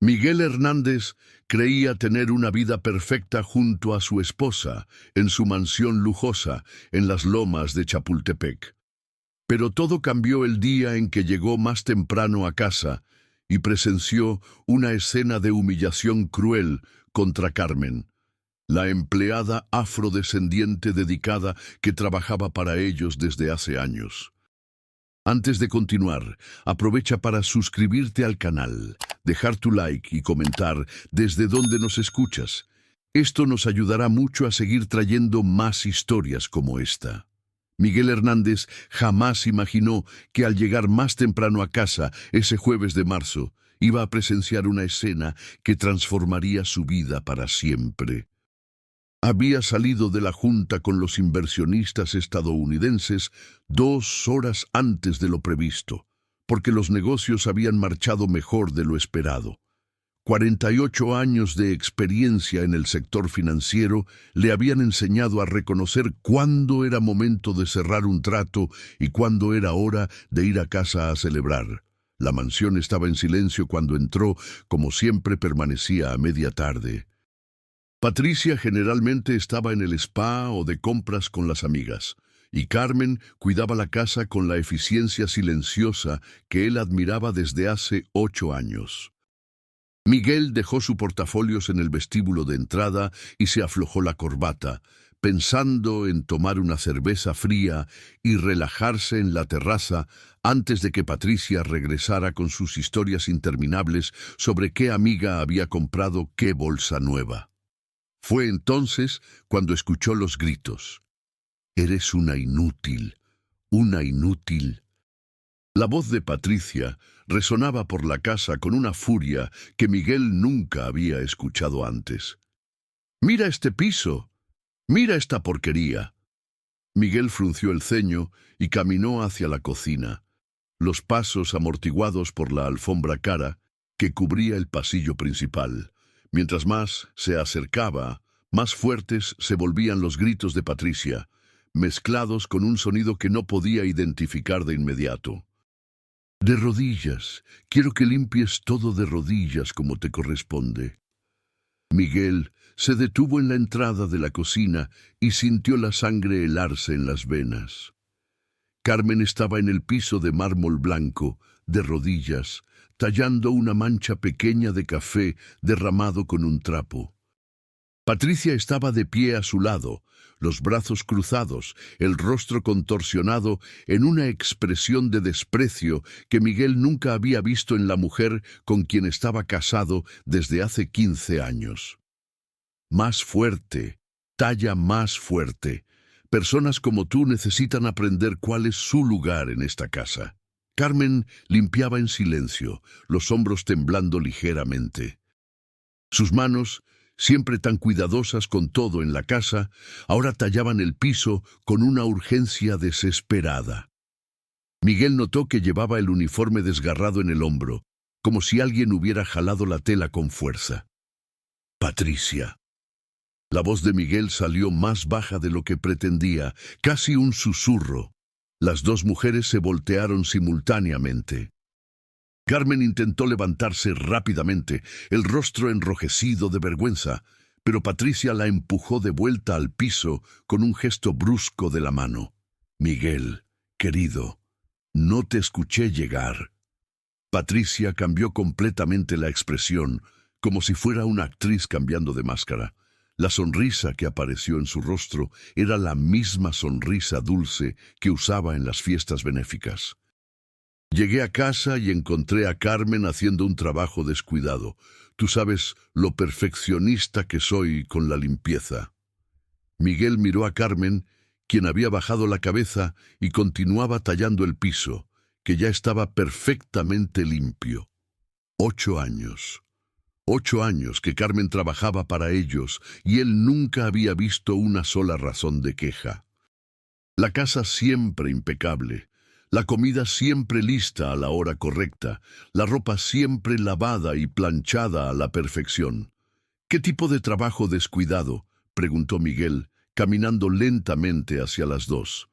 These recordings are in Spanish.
Miguel Hernández creía tener una vida perfecta junto a su esposa, en su mansión lujosa, en las lomas de Chapultepec. Pero todo cambió el día en que llegó más temprano a casa y presenció una escena de humillación cruel contra Carmen, la empleada afrodescendiente dedicada que trabajaba para ellos desde hace años. Antes de continuar, aprovecha para suscribirte al canal, dejar tu like y comentar desde dónde nos escuchas. Esto nos ayudará mucho a seguir trayendo más historias como esta. Miguel Hernández jamás imaginó que al llegar más temprano a casa ese jueves de marzo, iba a presenciar una escena que transformaría su vida para siempre. Había salido de la junta con los inversionistas estadounidenses 2 horas antes de lo previsto, porque los negocios habían marchado mejor de lo esperado. 48 años de experiencia en el sector financiero le habían enseñado a reconocer cuándo era momento de cerrar un trato y cuándo era hora de ir a casa a celebrar. La mansión estaba en silencio cuando entró, como siempre permanecía a media tarde. Patricia generalmente estaba en el spa o de compras con las amigas, y Carmen cuidaba la casa con la eficiencia silenciosa que él admiraba desde hace 8 años. Miguel dejó sus portafolios en el vestíbulo de entrada y se aflojó la corbata, pensando en tomar una cerveza fría y relajarse en la terraza antes de que Patricia regresara con sus historias interminables sobre qué amiga había comprado qué bolsa nueva. Fue entonces cuando escuchó los gritos. «Eres una inútil, una inútil». La voz de Patricia resonaba por la casa con una furia que Miguel nunca había escuchado antes. «¡Mira este piso! ¡Mira esta porquería!». Miguel frunció el ceño y caminó hacia la cocina, los pasos amortiguados por la alfombra cara que cubría el pasillo principal. Mientras más se acercaba, más fuertes se volvían los gritos de Patricia, mezclados con un sonido que no podía identificar de inmediato. «De rodillas, quiero que limpies todo de rodillas como te corresponde». Miguel se detuvo en la entrada de la cocina y sintió la sangre helarse en las venas. Carmen estaba en el piso de mármol blanco, de rodillas, tallando una mancha pequeña de café derramado con un trapo. Patricia estaba de pie a su lado, los brazos cruzados, el rostro contorsionado en una expresión de desprecio que Miguel nunca había visto en la mujer con quien estaba casado desde hace 15 años. «Más fuerte, talla más fuerte. Personas como tú necesitan aprender cuál es su lugar en esta casa». Carmen limpiaba en silencio, los hombros temblando ligeramente. Sus manos, siempre tan cuidadosas con todo en la casa, ahora tallaban el piso con una urgencia desesperada. Miguel notó que llevaba el uniforme desgarrado en el hombro, como si alguien hubiera jalado la tela con fuerza. «Patricia». La voz de Miguel salió más baja de lo que pretendía, casi un susurro. Las dos mujeres se voltearon simultáneamente. Carmen intentó levantarse rápidamente, el rostro enrojecido de vergüenza, pero Patricia la empujó de vuelta al piso con un gesto brusco de la mano. «Miguel, querido, no te escuché llegar». Patricia cambió completamente la expresión, como si fuera una actriz cambiando de máscara. La sonrisa que apareció en su rostro era la misma sonrisa dulce que usaba en las fiestas benéficas. «Llegué a casa y encontré a Carmen haciendo un trabajo descuidado. Tú sabes lo perfeccionista que soy con la limpieza». Miguel miró a Carmen, quien había bajado la cabeza y continuaba tallando el piso, que ya estaba perfectamente limpio. 8 años. 8 años que Carmen trabajaba para ellos y él nunca había visto una sola razón de queja. La casa siempre impecable, la comida siempre lista a la hora correcta, la ropa siempre lavada y planchada a la perfección. «¿Qué tipo de trabajo descuidado?», preguntó Miguel, caminando lentamente hacia las dos.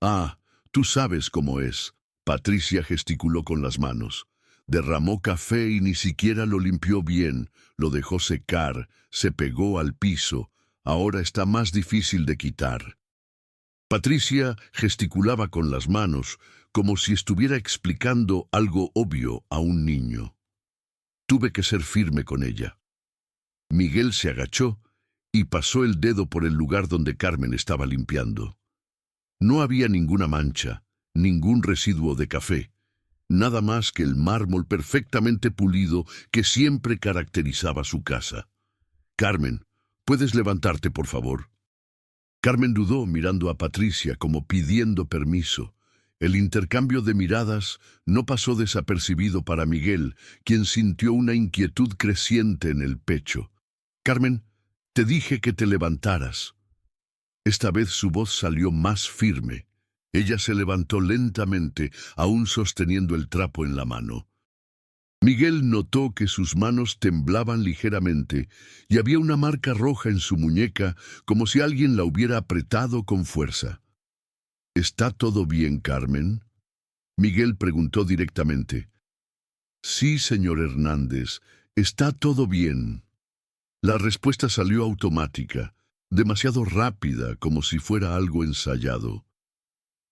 «Ah, tú sabes cómo es», Patricia gesticuló con las manos. Derramó café y ni siquiera lo limpió bien, lo dejó secar, se pegó al piso, ahora está más difícil de quitar. Patricia gesticulaba con las manos, como si estuviera explicando algo obvio a un niño. Tuve que ser firme con ella. Miguel se agachó y pasó el dedo por el lugar donde Carmen estaba limpiando. No había ninguna mancha, ningún residuo de café, nada más que el mármol perfectamente pulido que siempre caracterizaba su casa. «Carmen, ¿puedes levantarte, por favor?» Carmen dudó mirando a Patricia como pidiendo permiso. El intercambio de miradas no pasó desapercibido para Miguel, quien sintió una inquietud creciente en el pecho. «Carmen, te dije que te levantaras». Esta vez su voz salió más firme. Ella se levantó lentamente, aún sosteniendo el trapo en la mano. Miguel notó que sus manos temblaban ligeramente y había una marca roja en su muñeca, como si alguien la hubiera apretado con fuerza. «¿Está todo bien, Carmen?», Miguel preguntó directamente. «Sí, señor Hernández, está todo bien». La respuesta salió automática, demasiado rápida, como si fuera algo ensayado.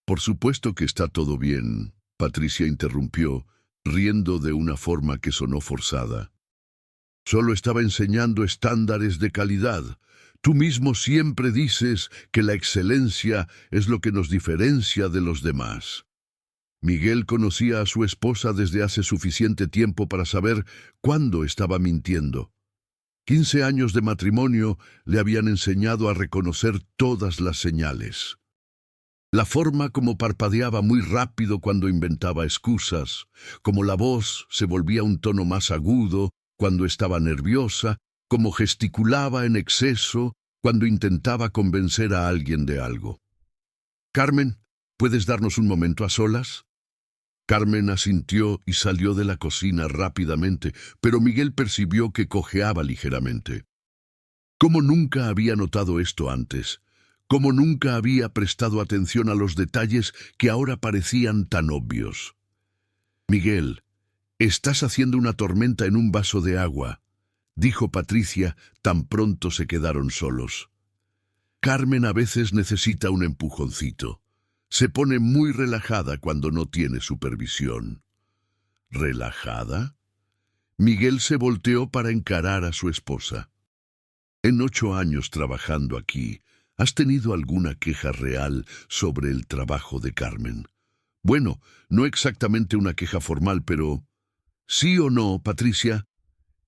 «Por supuesto que está todo bien», Patricia interrumpió, riendo de una forma que sonó forzada. «Solo estaba enseñando estándares de calidad. Tú mismo siempre dices que la excelencia es lo que nos diferencia de los demás». Miguel conocía a su esposa desde hace suficiente tiempo para saber cuándo estaba mintiendo. 15 años de matrimonio le habían enseñado a reconocer todas las señales. La forma como parpadeaba muy rápido cuando inventaba excusas, como la voz se volvía un tono más agudo cuando estaba nerviosa, como gesticulaba en exceso cuando intentaba convencer a alguien de algo. «Carmen, ¿puedes darnos un momento a solas?». Carmen asintió y salió de la cocina rápidamente, pero Miguel percibió que cojeaba ligeramente. ¿Cómo nunca había notado esto antes? ¿Cómo nunca había prestado atención a los detalles que ahora parecían tan obvios? «Miguel, estás haciendo una tormenta en un vaso de agua», dijo Patricia tan pronto se quedaron solos. Carmen a veces necesita un empujoncito. Se pone muy relajada cuando no tiene supervisión. ¿Relajada? Miguel se volteó para encarar a su esposa. «En 8 años trabajando aquí, ¿has tenido alguna queja real sobre el trabajo de Carmen?» «Bueno, no exactamente una queja formal, pero...» «¿Sí o no, Patricia?»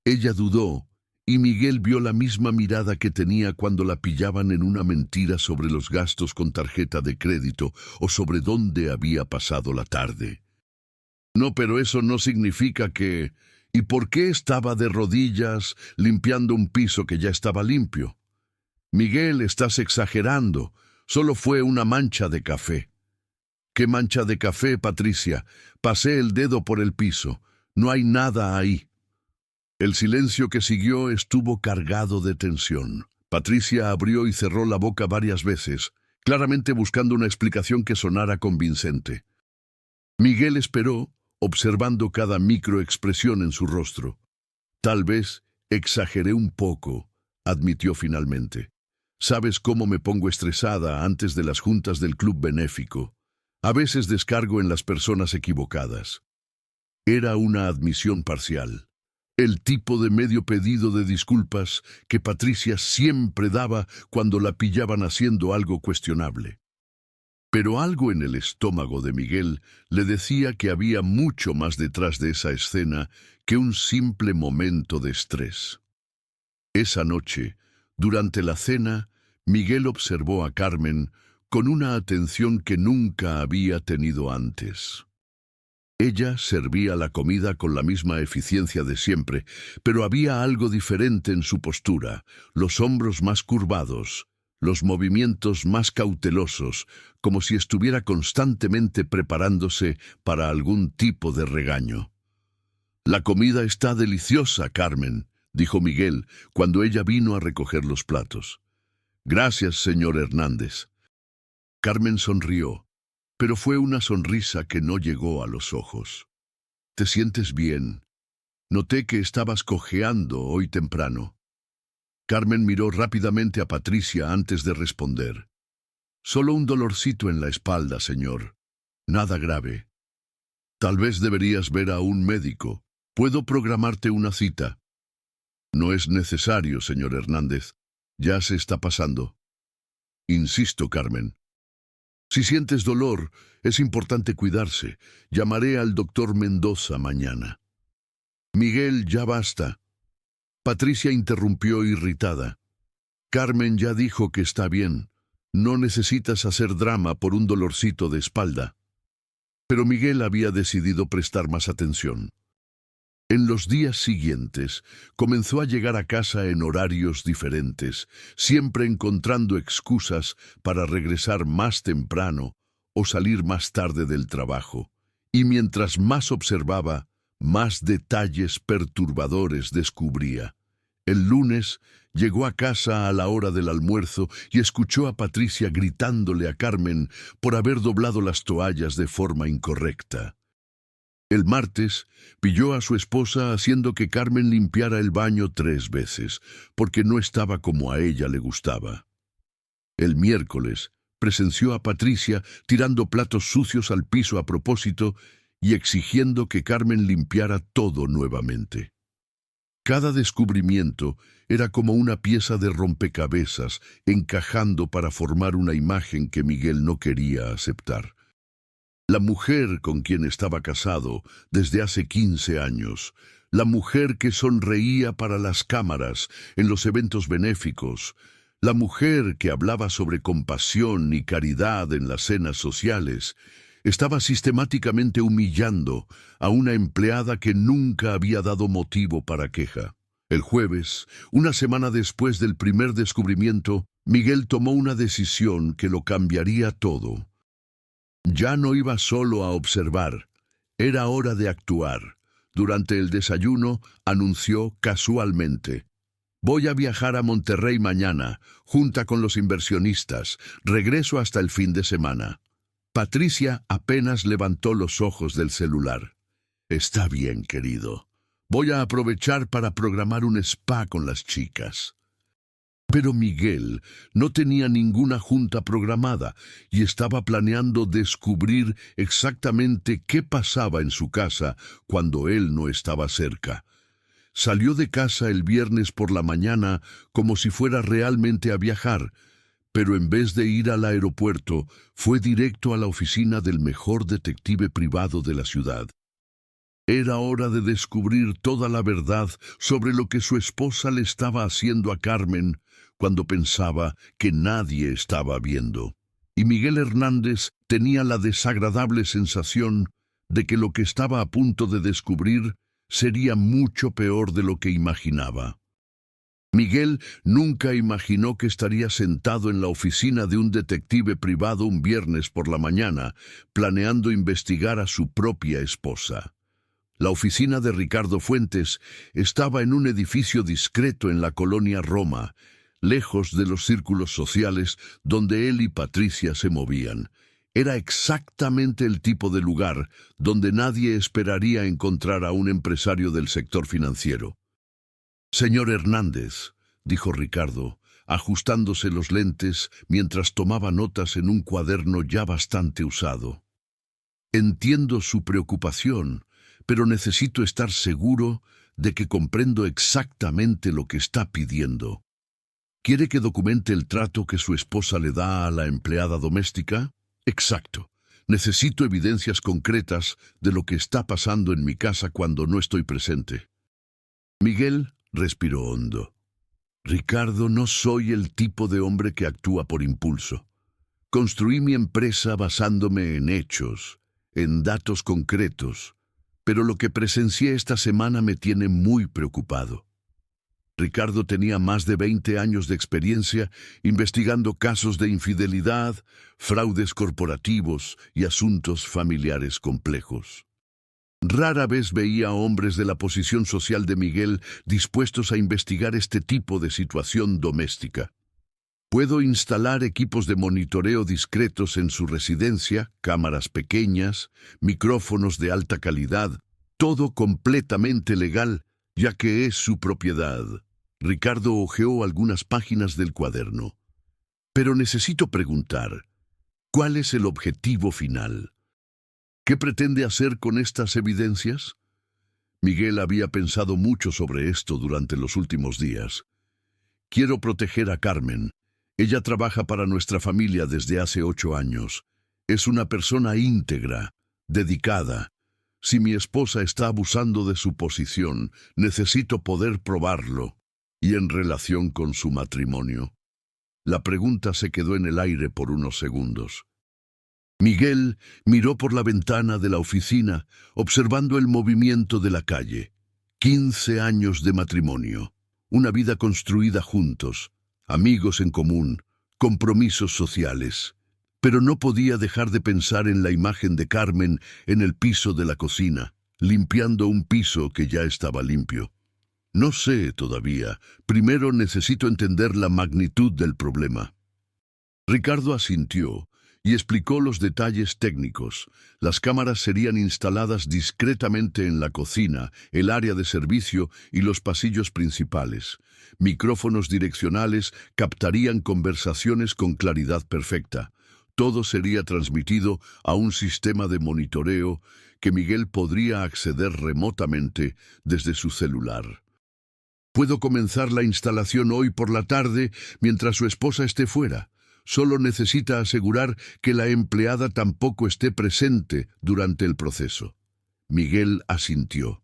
Ella dudó, y Miguel vio la misma mirada que tenía cuando la pillaban en una mentira sobre los gastos con tarjeta de crédito o sobre dónde había pasado la tarde. «No, pero eso no significa que... ¿Y por qué estaba de rodillas limpiando un piso que ya estaba limpio?» «Miguel, estás exagerando. Solo fue una mancha de café». «¿Qué mancha de café, Patricia? Pasé el dedo por el piso. No hay nada ahí». El silencio que siguió estuvo cargado de tensión. Patricia abrió y cerró la boca varias veces, claramente buscando una explicación que sonara convincente. Miguel esperó, observando cada microexpresión en su rostro. «Tal vez exageré un poco», admitió finalmente. «Sabes cómo me pongo estresada antes de las juntas del club benéfico. A veces descargo en las personas equivocadas». Era una admisión parcial. El tipo de medio pedido de disculpas que Patricia siempre daba cuando la pillaban haciendo algo cuestionable. Pero algo en el estómago de Miguel le decía que había mucho más detrás de esa escena que un simple momento de estrés. Esa noche, durante la cena, Miguel observó a Carmen con una atención que nunca había tenido antes. Ella servía la comida con la misma eficiencia de siempre, pero había algo diferente en su postura, los hombros más curvados, los movimientos más cautelosos, como si estuviera constantemente preparándose para algún tipo de regaño. «La comida está deliciosa, Carmen», dijo Miguel cuando ella vino a recoger los platos. «Gracias, señor Hernández». Carmen sonrió, pero fue una sonrisa que no llegó a los ojos. ¿Te sientes bien? Noté que estabas cojeando hoy temprano. Carmen miró rápidamente a Patricia antes de responder. Solo un dolorcito en la espalda, señor. Nada grave. Tal vez deberías ver a un médico. Puedo programarte una cita. No es necesario, señor Hernández. Ya se está pasando. Insisto, Carmen. Si sientes dolor, es importante cuidarse. Llamaré al doctor Mendoza mañana. Miguel, ya basta. Patricia interrumpió irritada. Carmen ya dijo que está bien. No necesitas hacer drama por un dolorcito de espalda. Pero Miguel había decidido prestar más atención. En los días siguientes, comenzó a llegar a casa en horarios diferentes, siempre encontrando excusas para regresar más temprano o salir más tarde del trabajo. Y mientras más observaba, más detalles perturbadores descubría. El lunes llegó a casa a la hora del almuerzo y escuchó a Patricia gritándole a Carmen por haber doblado las toallas de forma incorrecta. El martes pilló a su esposa haciendo que Carmen limpiara el baño 3 veces, porque no estaba como a ella le gustaba. El miércoles presenció a Patricia tirando platos sucios al piso a propósito y exigiendo que Carmen limpiara todo nuevamente. Cada descubrimiento era como una pieza de rompecabezas encajando para formar una imagen que Miguel no quería aceptar. La mujer con quien estaba casado desde hace 15 años, la mujer que sonreía para las cámaras en los eventos benéficos, la mujer que hablaba sobre compasión y caridad en las cenas sociales, estaba sistemáticamente humillando a una empleada que nunca había dado motivo para queja. El jueves, una semana después del primer descubrimiento, Miguel tomó una decisión que lo cambiaría todo. Ya no iba solo a observar, era hora de actuar. Durante el desayuno, anunció casualmente: «Voy a viajar a Monterrey mañana, junta con los inversionistas. Regreso hasta el fin de semana». Patricia apenas levantó los ojos del celular. «Está bien, querido. Voy a aprovechar para programar un spa con las chicas». Pero Miguel no tenía ninguna junta programada y estaba planeando descubrir exactamente qué pasaba en su casa cuando él no estaba cerca. Salió de casa el viernes por la mañana como si fuera realmente a viajar, pero en vez de ir al aeropuerto, fue directo a la oficina del mejor detective privado de la ciudad. Era hora de descubrir toda la verdad sobre lo que su esposa le estaba haciendo a Carmen cuando pensaba que nadie estaba viendo. Y Miguel Hernández tenía la desagradable sensación de que lo que estaba a punto de descubrir sería mucho peor de lo que imaginaba. Miguel nunca imaginó que estaría sentado en la oficina de un detective privado un viernes por la mañana, planeando investigar a su propia esposa. La oficina de Ricardo Fuentes estaba en un edificio discreto en la colonia Roma, lejos de los círculos sociales donde él y Patricia se movían. Era exactamente el tipo de lugar donde nadie esperaría encontrar a un empresario del sector financiero. «Señor Hernández», dijo Ricardo, ajustándose los lentes mientras tomaba notas en un cuaderno ya bastante usado. «Entiendo su preocupación, pero necesito estar seguro de que comprendo exactamente lo que está pidiendo. ¿Quiere que documente el trato que su esposa le da a la empleada doméstica? Exacto. Necesito evidencias concretas de lo que está pasando en mi casa cuando no estoy presente». Miguel respiró hondo. «Ricardo, no soy el tipo de hombre que actúa por impulso. Construí mi empresa basándome en hechos, en datos concretos, pero lo que presencié esta semana me tiene muy preocupado». Ricardo tenía más de 20 años de experiencia investigando casos de infidelidad, fraudes corporativos y asuntos familiares complejos. Rara vez veía a hombres de la posición social de Miguel dispuestos a investigar este tipo de situación doméstica. «Puedo instalar equipos de monitoreo discretos en su residencia, cámaras pequeñas, micrófonos de alta calidad. Todo completamente legal, ya que es su propiedad. Ricardo hojeó algunas páginas del cuaderno. Pero necesito preguntar, ¿cuál es el objetivo final? ¿Qué pretende hacer con estas evidencias? Miguel había pensado mucho sobre esto durante los últimos días. Quiero proteger a Carmen. Ella trabaja para nuestra familia desde hace 8 años. Es una persona íntegra, dedicada. Si mi esposa está abusando de su posición, necesito poder probarlo. ¿Y en relación con su matrimonio? La pregunta se quedó en el aire por unos segundos. Miguel miró por la ventana de la oficina, observando el movimiento de la calle. 15 años de matrimonio, una vida construida juntos, amigos en común, compromisos sociales. Pero no podía dejar de pensar en la imagen de Carmen en el piso de la cocina, limpiando un piso que ya estaba limpio. No sé todavía. Primero necesito entender la magnitud del problema. Ricardo asintió y explicó los detalles técnicos. Las cámaras serían instaladas discretamente en la cocina, el área de servicio y los pasillos principales. Micrófonos direccionales captarían conversaciones con claridad perfecta. Todo sería transmitido a un sistema de monitoreo que Miguel podría acceder remotamente desde su celular. Puedo comenzar la instalación hoy por la tarde mientras su esposa esté fuera. Solo necesita asegurar que la empleada tampoco esté presente durante el proceso. Miguel asintió.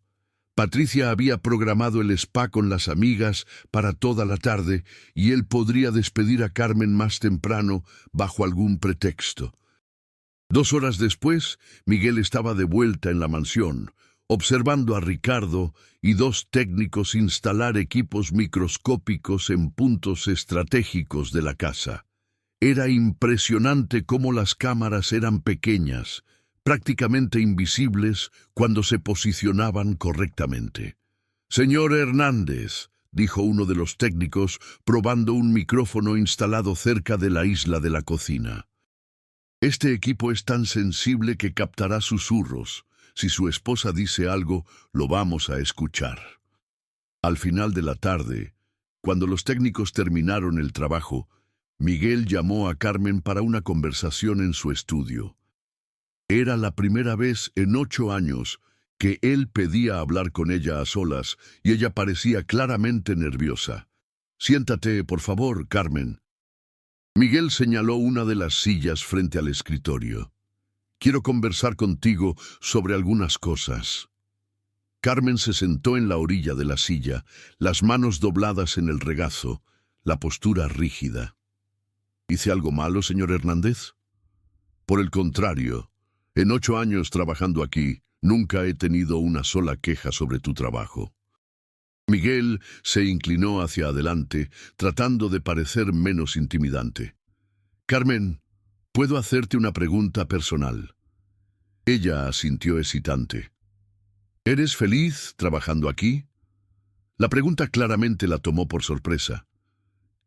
Patricia había programado el spa con las amigas para toda la tarde y él podría despedir a Carmen más temprano bajo algún pretexto. 2 horas después, Miguel estaba de vuelta en la mansión, observando a Ricardo y 2 técnicos instalar equipos microscópicos en puntos estratégicos de la casa. Era impresionante cómo las cámaras eran pequeñas, prácticamente invisibles cuando se posicionaban correctamente. «Señor Hernández», dijo uno de los técnicos, probando un micrófono instalado cerca de la isla de la cocina. «Este equipo es tan sensible que captará susurros. Si su esposa dice algo, lo vamos a escuchar». Al final de la tarde, cuando los técnicos terminaron el trabajo, Miguel llamó a Carmen para una conversación en su estudio. Era la primera vez en 8 años que él pedía hablar con ella a solas y ella parecía claramente nerviosa. «Siéntate, por favor, Carmen». Miguel señaló una de las sillas frente al escritorio. «Quiero conversar contigo sobre algunas cosas». Carmen se sentó en la orilla de la silla, las manos dobladas en el regazo, la postura rígida. «¿Hice algo malo, señor Hernández?» «Por el contrario, en 8 años trabajando aquí, nunca he tenido una sola queja sobre tu trabajo». Miguel se inclinó hacia adelante, tratando de parecer menos intimidante. «Carmen, ¿puedo hacerte una pregunta personal?» Ella asintió hesitante. «¿Eres feliz trabajando aquí?» La pregunta claramente la tomó por sorpresa.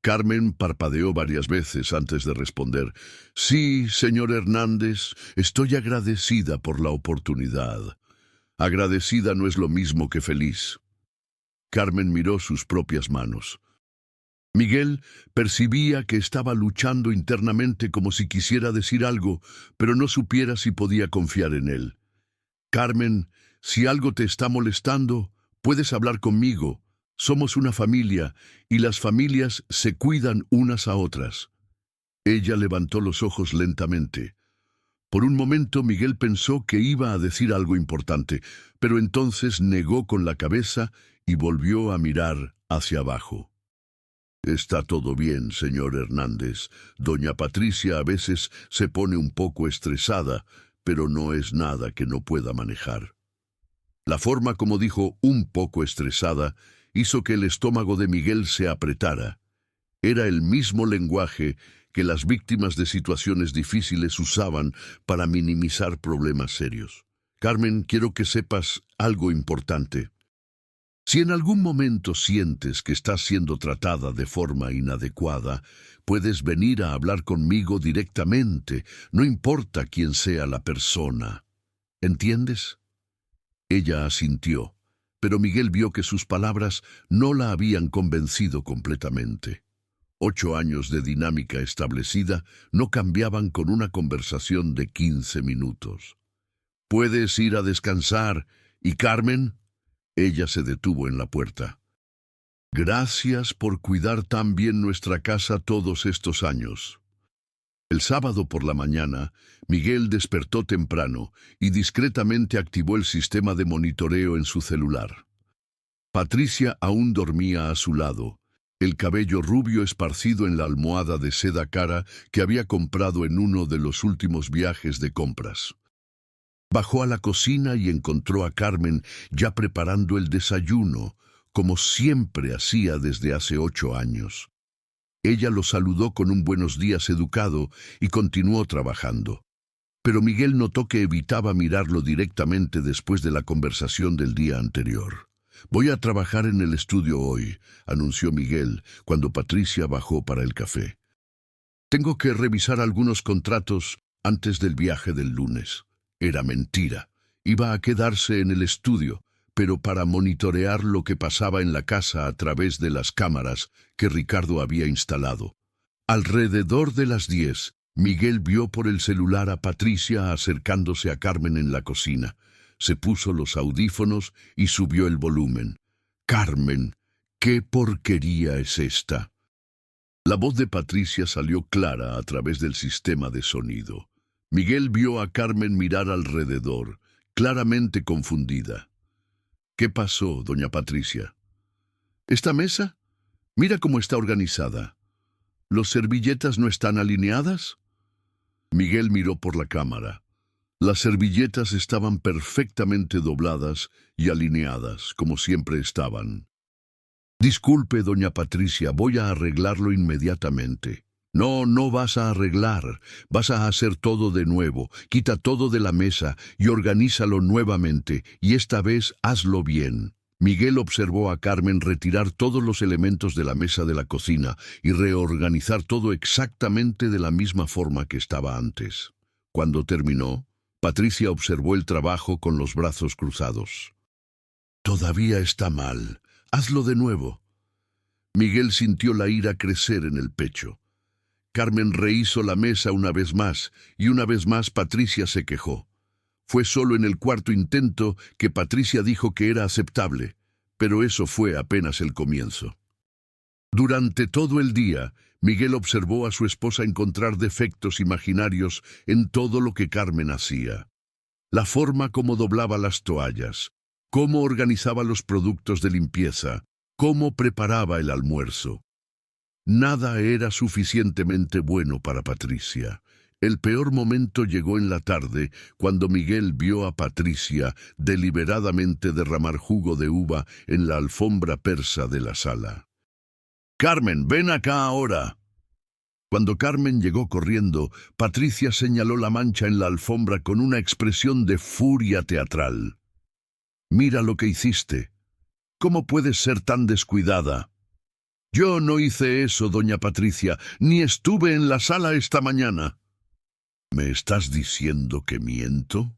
Carmen parpadeó varias veces antes de responder. «Sí, señor Hernández, estoy agradecida por la oportunidad». «Agradecida no es lo mismo que feliz». Carmen miró sus propias manos. Miguel percibía que estaba luchando internamente como si quisiera decir algo, pero no supiera si podía confiar en él. «Carmen, si algo te está molestando, puedes hablar conmigo. Somos una familia, y las familias se cuidan unas a otras». Ella levantó los ojos lentamente. Por un momento Miguel pensó que iba a decir algo importante, pero entonces negó con la cabeza y volvió a mirar hacia abajo. «Está todo bien, señor Hernández. Doña Patricia a veces se pone un poco estresada, pero no es nada que no pueda manejar». La forma como dijo «un poco estresada» hizo que el estómago de Miguel se apretara. Era el mismo lenguaje que las víctimas de situaciones difíciles usaban para minimizar problemas serios. «Carmen, quiero que sepas algo importante. Si en algún momento sientes que estás siendo tratada de forma inadecuada, puedes venir a hablar conmigo directamente, no importa quién sea la persona. ¿Entiendes?» Ella asintió, pero Miguel vio que sus palabras no la habían convencido completamente. 8 años de dinámica establecida no cambiaban con una conversación de 15 minutos. «¿Puedes ir a descansar? ¿Y Carmen?» Ella se detuvo en la puerta. «Gracias por cuidar tan bien nuestra casa todos estos años». El sábado por la mañana, Miguel despertó temprano y discretamente activó el sistema de monitoreo en su celular. Patricia aún dormía a su lado, el cabello rubio esparcido en la almohada de seda cara que había comprado en uno de los últimos viajes de compras. Bajó a la cocina y encontró a Carmen ya preparando el desayuno, como siempre hacía desde hace 8 años. Ella lo saludó con un buenos días educado y continuó trabajando. Pero Miguel notó que evitaba mirarlo directamente después de la conversación del día anterior. «Voy a trabajar en el estudio hoy», anunció Miguel cuando Patricia bajó para el café. «Tengo que revisar algunos contratos antes del viaje del lunes». Era mentira. Iba a quedarse en el estudio, pero para monitorear lo que pasaba en la casa a través de las cámaras que Ricardo había instalado. Alrededor de las 10, Miguel vio por el celular a Patricia acercándose a Carmen en la cocina. Se puso los audífonos y subió el volumen. «Carmen, ¿qué porquería es esta?». La voz de Patricia salió clara a través del sistema de sonido. Miguel vio a Carmen mirar alrededor, claramente confundida. «¿Qué pasó, doña Patricia?» «¿Esta mesa? Mira cómo está organizada. ¿Los servilletas no están alineadas?». Miguel miró por la cámara. Las servilletas estaban perfectamente dobladas y alineadas, como siempre estaban. «Disculpe, doña Patricia, voy a arreglarlo inmediatamente». «No, no vas a arreglar. Vas a hacer todo de nuevo. Quita todo de la mesa y organízalo nuevamente, y esta vez hazlo bien». Miguel observó a Carmen retirar todos los elementos de la mesa de la cocina y reorganizar todo exactamente de la misma forma que estaba antes. Cuando terminó, Patricia observó el trabajo con los brazos cruzados. «Todavía está mal. Hazlo de nuevo». Miguel sintió la ira crecer en el pecho. Carmen rehizo la mesa una vez más, y una vez más Patricia se quejó. Fue solo en el cuarto intento que Patricia dijo que era aceptable, pero eso fue apenas el comienzo. Durante todo el día, Miguel observó a su esposa encontrar defectos imaginarios en todo lo que Carmen hacía. La forma como doblaba las toallas, cómo organizaba los productos de limpieza, cómo preparaba el almuerzo. Nada era suficientemente bueno para Patricia. El peor momento llegó en la tarde, cuando Miguel vio a Patricia deliberadamente derramar jugo de uva en la alfombra persa de la sala. «Carmen, ven acá ahora». Cuando Carmen llegó corriendo, Patricia señaló la mancha en la alfombra con una expresión de furia teatral. «Mira lo que hiciste. ¿Cómo puedes ser tan descuidada?». «Yo no hice eso, doña Patricia, ni estuve en la sala esta mañana». «¿Me estás diciendo que miento?».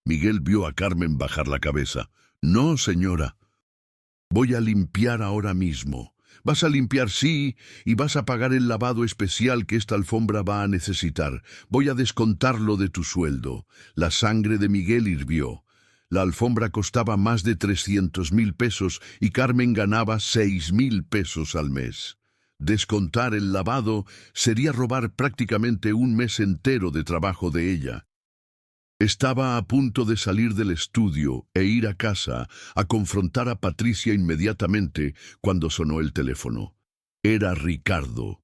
Miguel vio a Carmen bajar la cabeza. «No, señora. Voy a limpiar ahora mismo». «Vas a limpiar, sí, y vas a pagar el lavado especial que esta alfombra va a necesitar. Voy a descontarlo de tu sueldo». La sangre de Miguel hirvió. La alfombra costaba más de 300,000 pesos y Carmen ganaba 6,000 pesos al mes. Descontar el lavado sería robar prácticamente un mes entero de trabajo de ella. Estaba a punto de salir del estudio e ir a casa a confrontar a Patricia inmediatamente cuando sonó el teléfono. Era Ricardo.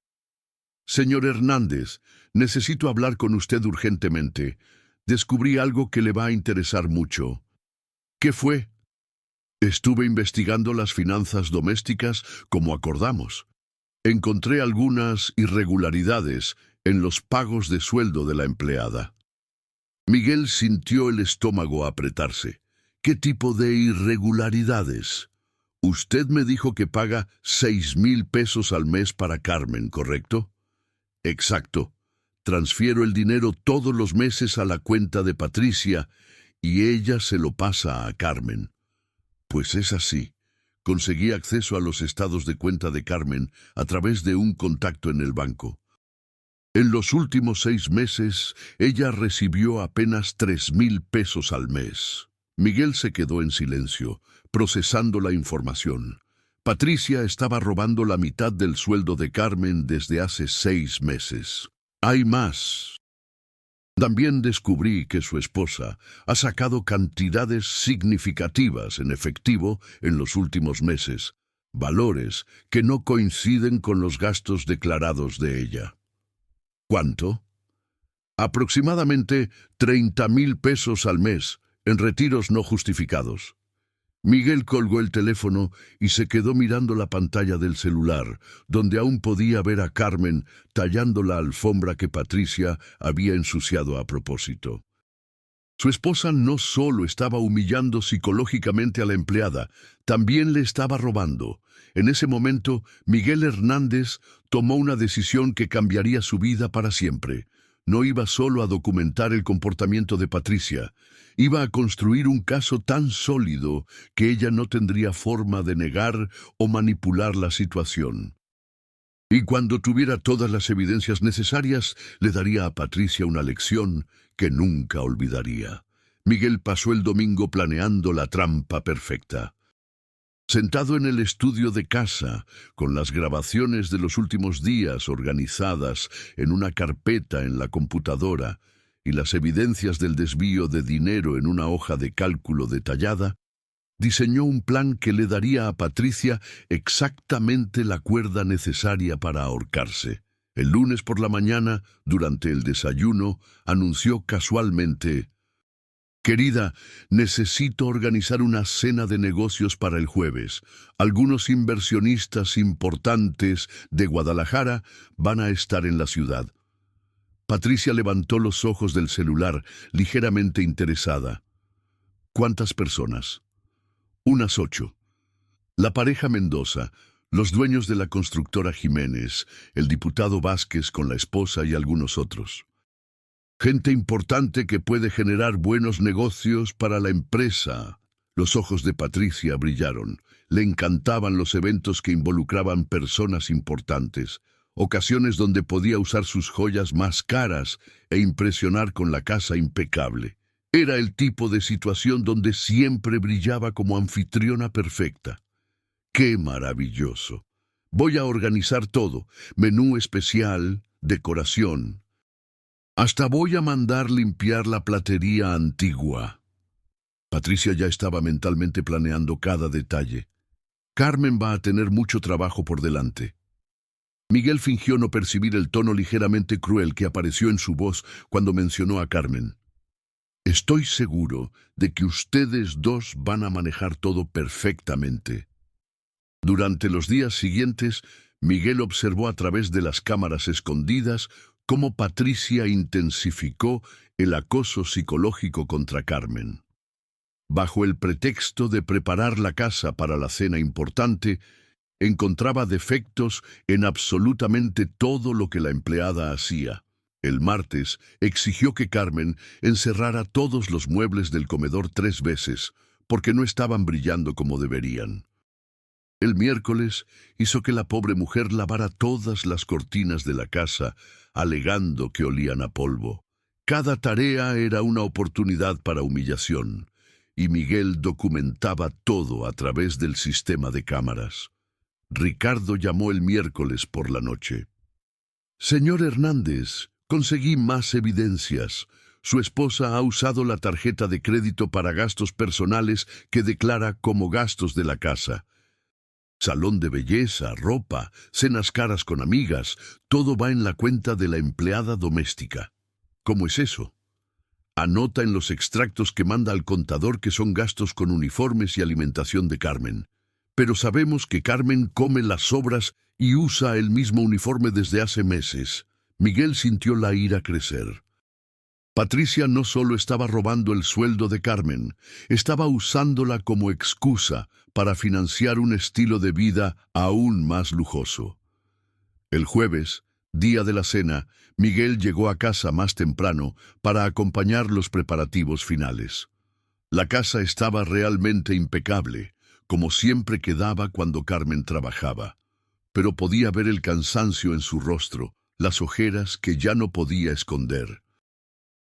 «Señor Hernández, necesito hablar con usted urgentemente. Descubrí algo que le va a interesar mucho». «¿Qué fue?». «Estuve investigando las finanzas domésticas como acordamos. Encontré algunas irregularidades en los pagos de sueldo de la empleada». Miguel sintió el estómago apretarse. «¿Qué tipo de irregularidades?». «Usted me dijo que paga 6,000 pesos al mes para Carmen, ¿correcto?». «Exacto. Transfiero el dinero todos los meses a la cuenta de Patricia y ella se lo pasa a Carmen. Pues es así. Conseguí acceso a los estados de cuenta de Carmen a través de un contacto en el banco. En los últimos 6 meses, ella recibió apenas 3,000 pesos al mes. Miguel se quedó en silencio, procesando la información. Patricia estaba robando la mitad del sueldo de Carmen desde hace 6 meses. Hay más. También descubrí que su esposa ha sacado cantidades significativas en efectivo en los últimos meses, valores que no coinciden con los gastos declarados de ella. ¿Cuánto? Aproximadamente 30,000 pesos al mes en retiros no justificados. Miguel colgó el teléfono y se quedó mirando la pantalla del celular, donde aún podía ver a Carmen tallando la alfombra que Patricia había ensuciado a propósito. Su esposa no solo estaba humillando psicológicamente a la empleada, también le estaba robando. En ese momento, Miguel Hernández tomó una decisión que cambiaría su vida para siempre. No iba solo a documentar el comportamiento de Patricia, iba a construir un caso tan sólido que ella no tendría forma de negar o manipular la situación. Y cuando tuviera todas las evidencias necesarias, le daría a Patricia una lección que nunca olvidaría. Miguel pasó el domingo planeando la trampa perfecta. Sentado en el estudio de casa, con las grabaciones de los últimos días organizadas en una carpeta en la computadora y las evidencias del desvío de dinero en una hoja de cálculo detallada, diseñó un plan que le daría a Patricia exactamente la cuerda necesaria para ahorcarse. El lunes por la mañana, durante el desayuno, anunció casualmente: «Querida, necesito organizar una cena de negocios para el jueves. Algunos inversionistas importantes de Guadalajara van a estar en la ciudad». Patricia levantó los ojos del celular, ligeramente interesada. «¿Cuántas personas?» «Unas 8. La pareja Mendoza, los dueños de la constructora Jiménez, el diputado Vázquez con la esposa y algunos otros. Gente importante que puede generar buenos negocios para la empresa». Los ojos de Patricia brillaron. Le encantaban los eventos que involucraban personas importantes, ocasiones donde podía usar sus joyas más caras e impresionar con la casa impecable. Era el tipo de situación donde siempre brillaba como anfitriona perfecta. ¡Qué maravilloso! Voy a organizar todo: menú especial, decoración. Hasta voy a mandar limpiar la platería antigua. Patricia ya estaba mentalmente planeando cada detalle. Carmen va a tener mucho trabajo por delante. Miguel fingió no percibir el tono ligeramente cruel que apareció en su voz cuando mencionó a Carmen. «Estoy seguro de que ustedes dos van a manejar todo perfectamente». Durante los días siguientes, Miguel observó a través de las cámaras escondidas cómo Patricia intensificó el acoso psicológico contra Carmen. Bajo el pretexto de preparar la casa para la cena importante, encontraba defectos en absolutamente todo lo que la empleada hacía. El martes exigió que Carmen encerrara todos los muebles del comedor 3 veces, porque no estaban brillando como deberían. El miércoles hizo que la pobre mujer lavara todas las cortinas de la casa, alegando que olían a polvo. Cada tarea era una oportunidad para humillación, y Miguel documentaba todo a través del sistema de cámaras. Ricardo llamó el miércoles por la noche. «Señor Hernández, conseguí más evidencias. Su esposa ha usado la tarjeta de crédito para gastos personales que declara como gastos de la casa. Salón de belleza, ropa, cenas caras con amigas, todo va en la cuenta de la empleada doméstica». «¿Cómo es eso?» «Anota en los extractos que manda al contador que son gastos con uniformes y alimentación de Carmen. Pero sabemos que Carmen come las sobras y usa el mismo uniforme desde hace meses». Miguel sintió la ira crecer. Patricia no solo estaba robando el sueldo de Carmen, estaba usándola como excusa para financiar un estilo de vida aún más lujoso. El jueves, día de la cena, Miguel llegó a casa más temprano para acompañar los preparativos finales. La casa estaba realmente impecable, como siempre quedaba cuando Carmen trabajaba, pero podía ver el cansancio en su rostro, las ojeras que ya no podía esconder.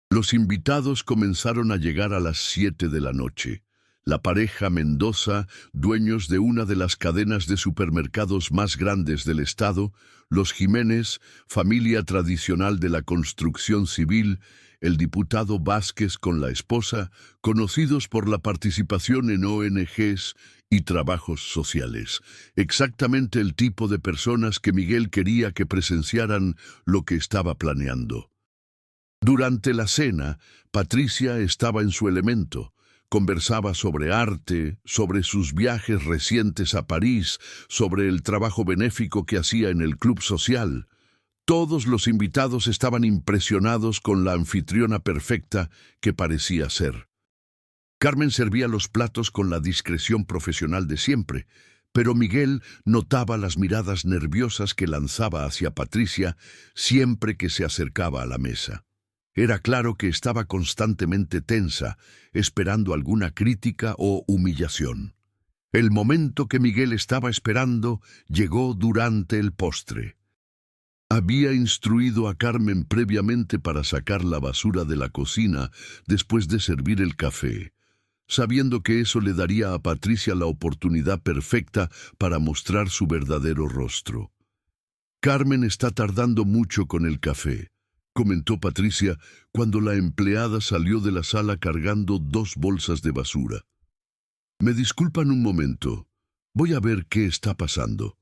Los invitados comenzaron a llegar a las 7 de la noche. La pareja Mendoza, dueños de una de las cadenas de supermercados más grandes del estado, los Jiménez, familia tradicional de la construcción civil, el diputado Vázquez con la esposa, conocidos por la participación en ONGs y trabajos sociales. Exactamente el tipo de personas que Miguel quería que presenciaran lo que estaba planeando. Durante la cena, Patricia estaba en su elemento. Conversaba sobre arte, sobre sus viajes recientes a París, sobre el trabajo benéfico que hacía en el club social. Todos los invitados estaban impresionados con la anfitriona perfecta que parecía ser. Carmen servía los platos con la discreción profesional de siempre, pero Miguel notaba las miradas nerviosas que lanzaba hacia Patricia siempre que se acercaba a la mesa. Era claro que estaba constantemente tensa, esperando alguna crítica o humillación. El momento que Miguel estaba esperando llegó durante el postre. Había instruido a Carmen previamente para sacar la basura de la cocina después de servir el café, sabiendo que eso le daría a Patricia la oportunidad perfecta para mostrar su verdadero rostro. «Carmen está tardando mucho con el café», comentó Patricia cuando la empleada salió de la sala cargando 2 bolsas de basura. «Me disculpan un momento. Voy a ver qué está pasando».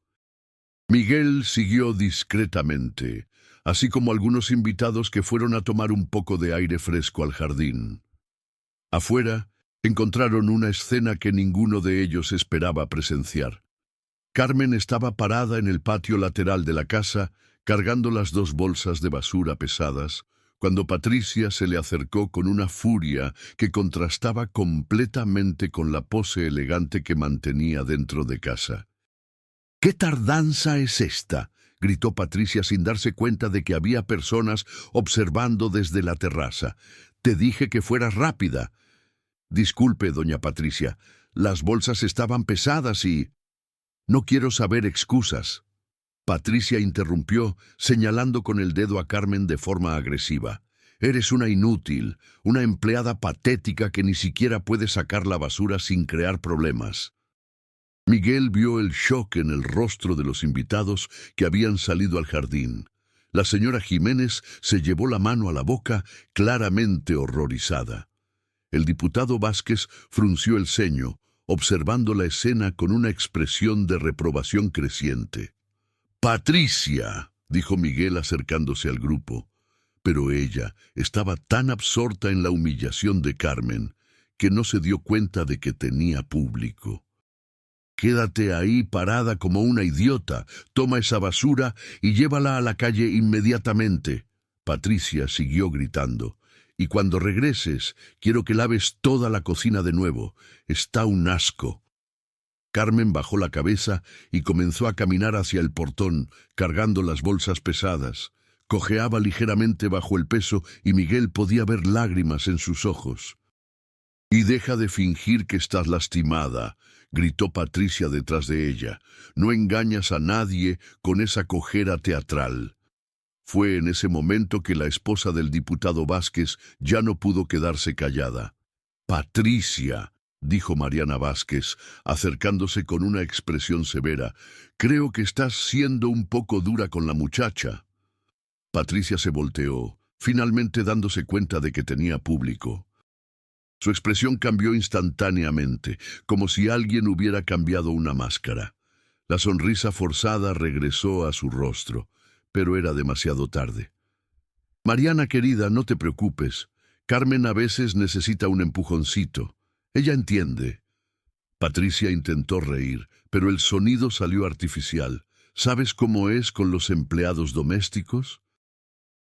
Miguel siguió discretamente, así como algunos invitados que fueron a tomar un poco de aire fresco al jardín. Afuera, encontraron una escena que ninguno de ellos esperaba presenciar. Carmen estaba parada en el patio lateral de la casa, cargando las 2 bolsas de basura pesadas, cuando Patricia se le acercó con una furia que contrastaba completamente con la pose elegante que mantenía dentro de casa. «¿Qué tardanza es esta?», gritó Patricia sin darse cuenta de que había personas observando desde la terraza. «Te dije que fueras rápida». «Disculpe, doña Patricia, las bolsas estaban pesadas y...» «No quiero saber excusas». Patricia interrumpió, señalando con el dedo a Carmen de forma agresiva. «Eres una inútil, una empleada patética que ni siquiera puede sacar la basura sin crear problemas». Miguel vio el shock en el rostro de los invitados que habían salido al jardín. La señora Jiménez se llevó la mano a la boca, claramente horrorizada. El diputado Vázquez frunció el ceño, observando la escena con una expresión de reprobación creciente. «Patricia», dijo Miguel acercándose al grupo, pero ella estaba tan absorta en la humillación de Carmen que no se dio cuenta de que tenía público. «Quédate ahí parada como una idiota, toma esa basura y llévala a la calle inmediatamente». Patricia siguió gritando. «Y cuando regreses, quiero que laves toda la cocina de nuevo. Está un asco». Carmen bajó la cabeza y comenzó a caminar hacia el portón, cargando las bolsas pesadas. Cojeaba ligeramente bajo el peso y Miguel podía ver lágrimas en sus ojos. «Y deja de fingir que estás lastimada», gritó Patricia detrás de ella. «No engañas a nadie con esa cojera teatral». Fue en ese momento que la esposa del diputado Vázquez ya no pudo quedarse callada. «Patricia», dijo Mariana Vázquez, acercándose con una expresión severa, «creo que estás siendo un poco dura con la muchacha». Patricia se volteó, finalmente dándose cuenta de que tenía público. Su expresión cambió instantáneamente, como si alguien hubiera cambiado una máscara. La sonrisa forzada regresó a su rostro, pero era demasiado tarde. «Mariana, querida, no te preocupes. Carmen a veces necesita un empujoncito. Ella entiende». Patricia intentó reír, pero el sonido salió artificial. «¿Sabes cómo es con los empleados domésticos?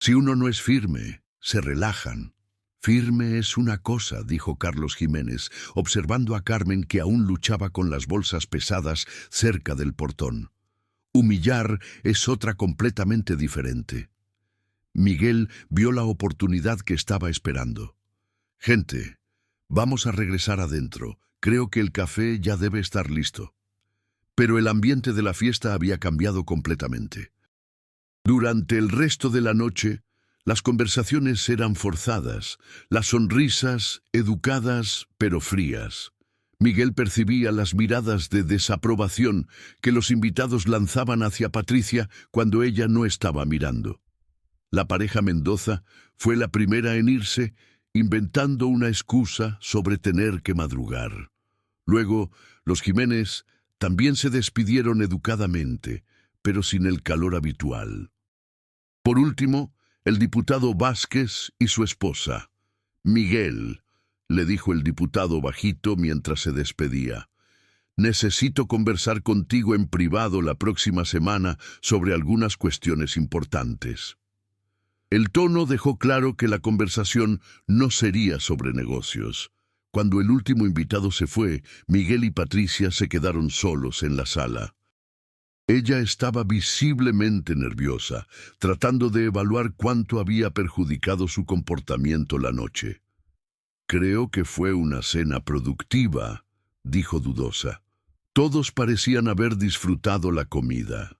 Si uno no es firme, se relajan». «Firme es una cosa», dijo Carlos Jiménez, observando a Carmen que aún luchaba con las bolsas pesadas cerca del portón. «Humillar es otra completamente diferente». Miguel vio la oportunidad que estaba esperando. «Gente, Vamos a regresar adentro. Creo que el café ya debe estar listo. Pero el ambiente de la fiesta había cambiado completamente. Durante el resto de la noche, las conversaciones eran forzadas, las sonrisas educadas pero frías. Miguel percibía las miradas de desaprobación que los invitados lanzaban hacia Patricia cuando ella no estaba mirando. La pareja Mendoza fue la primera en irse, inventando una excusa sobre tener que madrugar. Luego, los Jiménez también se despidieron educadamente, pero sin el calor habitual. Por último, el diputado Vázquez y su esposa. Miguel, le dijo el diputado bajito mientras se despedía, necesito conversar contigo en privado la próxima semana sobre algunas cuestiones importantes. El tono dejó claro que la conversación no sería sobre negocios. Cuando el último invitado se fue, Miguel y Patricia se quedaron solos en la sala. Ella estaba visiblemente nerviosa, tratando de evaluar cuánto había perjudicado su comportamiento la noche. Creo que fue una cena productiva, dijo dudosa. Todos parecían haber disfrutado la comida.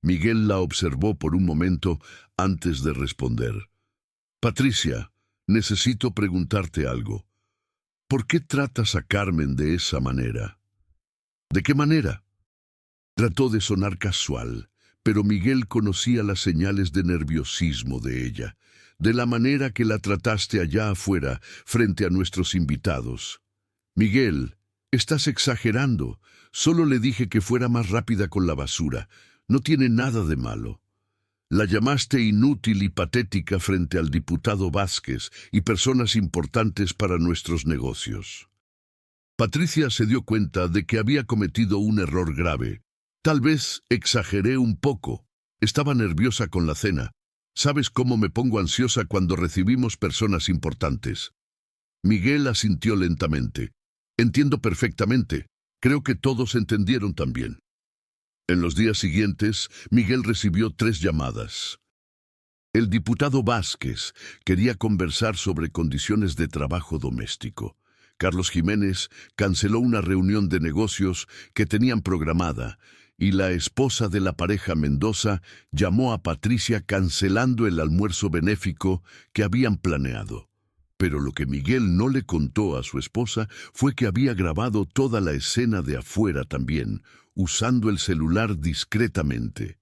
Miguel la observó por un momento antes de responder. Patricia, necesito preguntarte algo. ¿Por qué tratas a Carmen de esa manera? ¿De qué manera? Trató de sonar casual, pero Miguel conocía las señales de nerviosismo de ella, de la manera que la trataste allá afuera, frente a nuestros invitados. Miguel, estás exagerando. Solo le dije que fuera más rápida con la basura. No tiene nada de malo. La llamaste inútil y patética frente al diputado Vázquez y personas importantes para nuestros negocios. Patricia se dio cuenta de que había cometido un error grave. Tal vez exageré un poco. Estaba nerviosa con la cena. ¿Sabes cómo me pongo ansiosa cuando recibimos personas importantes? Miguel asintió lentamente. Entiendo perfectamente. Creo que todos entendieron también. En los días siguientes, Miguel recibió 3 llamadas. El diputado Vázquez quería conversar sobre condiciones de trabajo doméstico. Carlos Jiménez canceló una reunión de negocios que tenían programada, y la esposa de la pareja Mendoza llamó a Patricia cancelando el almuerzo benéfico que habían planeado. Pero lo que Miguel no le contó a su esposa fue que había grabado toda la escena de afuera también, usando el celular discretamente.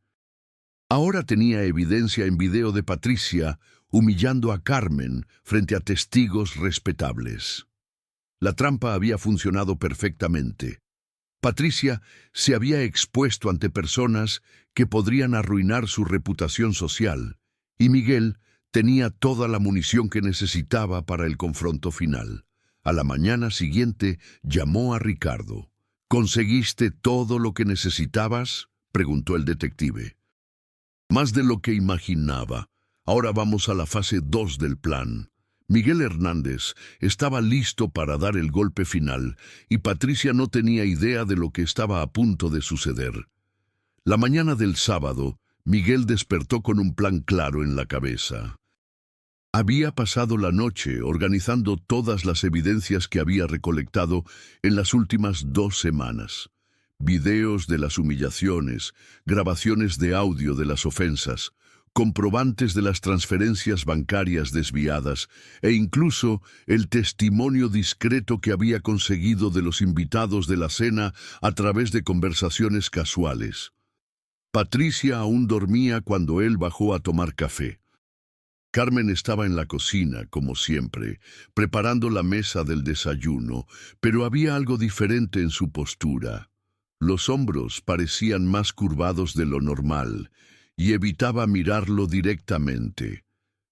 Ahora tenía evidencia en video de Patricia humillando a Carmen frente a testigos respetables. La trampa había funcionado perfectamente. Patricia se había expuesto ante personas que podrían arruinar su reputación social, y Miguel tenía toda la munición que necesitaba para el confronto final. A la mañana siguiente llamó a Ricardo. ¿Conseguiste todo lo que necesitabas?, preguntó el detective. Más de lo que imaginaba. Ahora vamos a la fase 2 del plan. Miguel Hernández estaba listo para dar el golpe final, y Patricia no tenía idea de lo que estaba a punto de suceder. La mañana del sábado, Miguel despertó con un plan claro en la cabeza. Había pasado la noche organizando todas las evidencias que había recolectado en las últimas 2 semanas. Videos de las humillaciones, grabaciones de audio de las ofensas, comprobantes de las transferencias bancarias desviadas e incluso el testimonio discreto que había conseguido de los invitados de la cena a través de conversaciones casuales. Patricia aún dormía cuando él bajó a tomar café. Carmen estaba en la cocina, como siempre, preparando la mesa del desayuno, pero había algo diferente en su postura. Los hombros parecían más curvados de lo normal, y evitaba mirarlo directamente.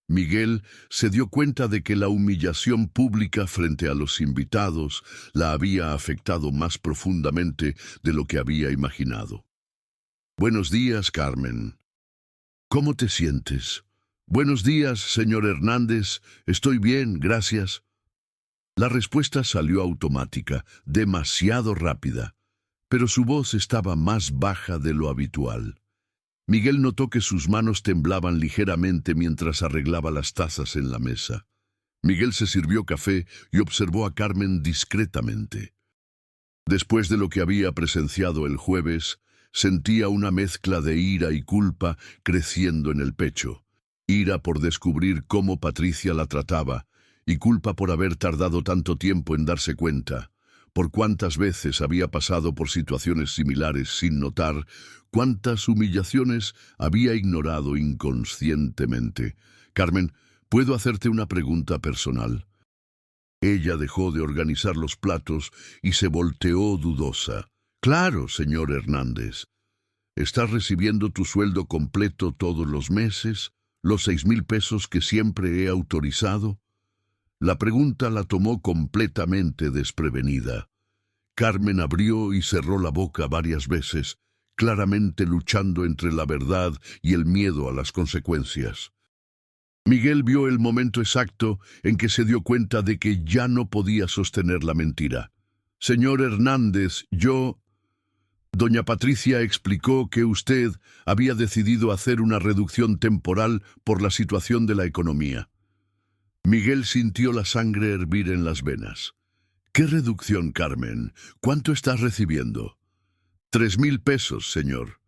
Miguel se dio cuenta de que la humillación pública frente a los invitados la había afectado más profundamente de lo que había imaginado. «Buenos días, Carmen. ¿Cómo te sientes?» «Buenos días, señor Hernández. Estoy bien, gracias». La respuesta salió automática, demasiado rápida, pero su voz estaba más baja de lo habitual. Miguel notó que sus manos temblaban ligeramente mientras arreglaba las tazas en la mesa. Miguel se sirvió café y observó a Carmen discretamente. Después de lo que había presenciado el jueves, sentía una mezcla de ira y culpa creciendo en el pecho. Ira por descubrir cómo Patricia la trataba y culpa por haber tardado tanto tiempo en darse cuenta, por cuántas veces había pasado por situaciones similares sin notar, cuántas humillaciones había ignorado inconscientemente. Carmen, ¿puedo hacerte una pregunta personal? Ella dejó de organizar los platos y se volteó dudosa. Claro, señor Hernández. ¿Estás recibiendo tu sueldo completo todos los meses? ¿Los 6,000 pesos que siempre he autorizado? La pregunta la tomó completamente desprevenida. Carmen abrió y cerró la boca varias veces, claramente luchando entre la verdad y el miedo a las consecuencias. Miguel vio el momento exacto en que se dio cuenta de que ya no podía sostener la mentira. Señor Hernández, Doña Patricia explicó que usted había decidido hacer una reducción temporal por la situación de la economía. Miguel sintió la sangre hervir en las venas. ¿Qué reducción, Carmen? ¿Cuánto estás recibiendo? 3,000 pesos, señor.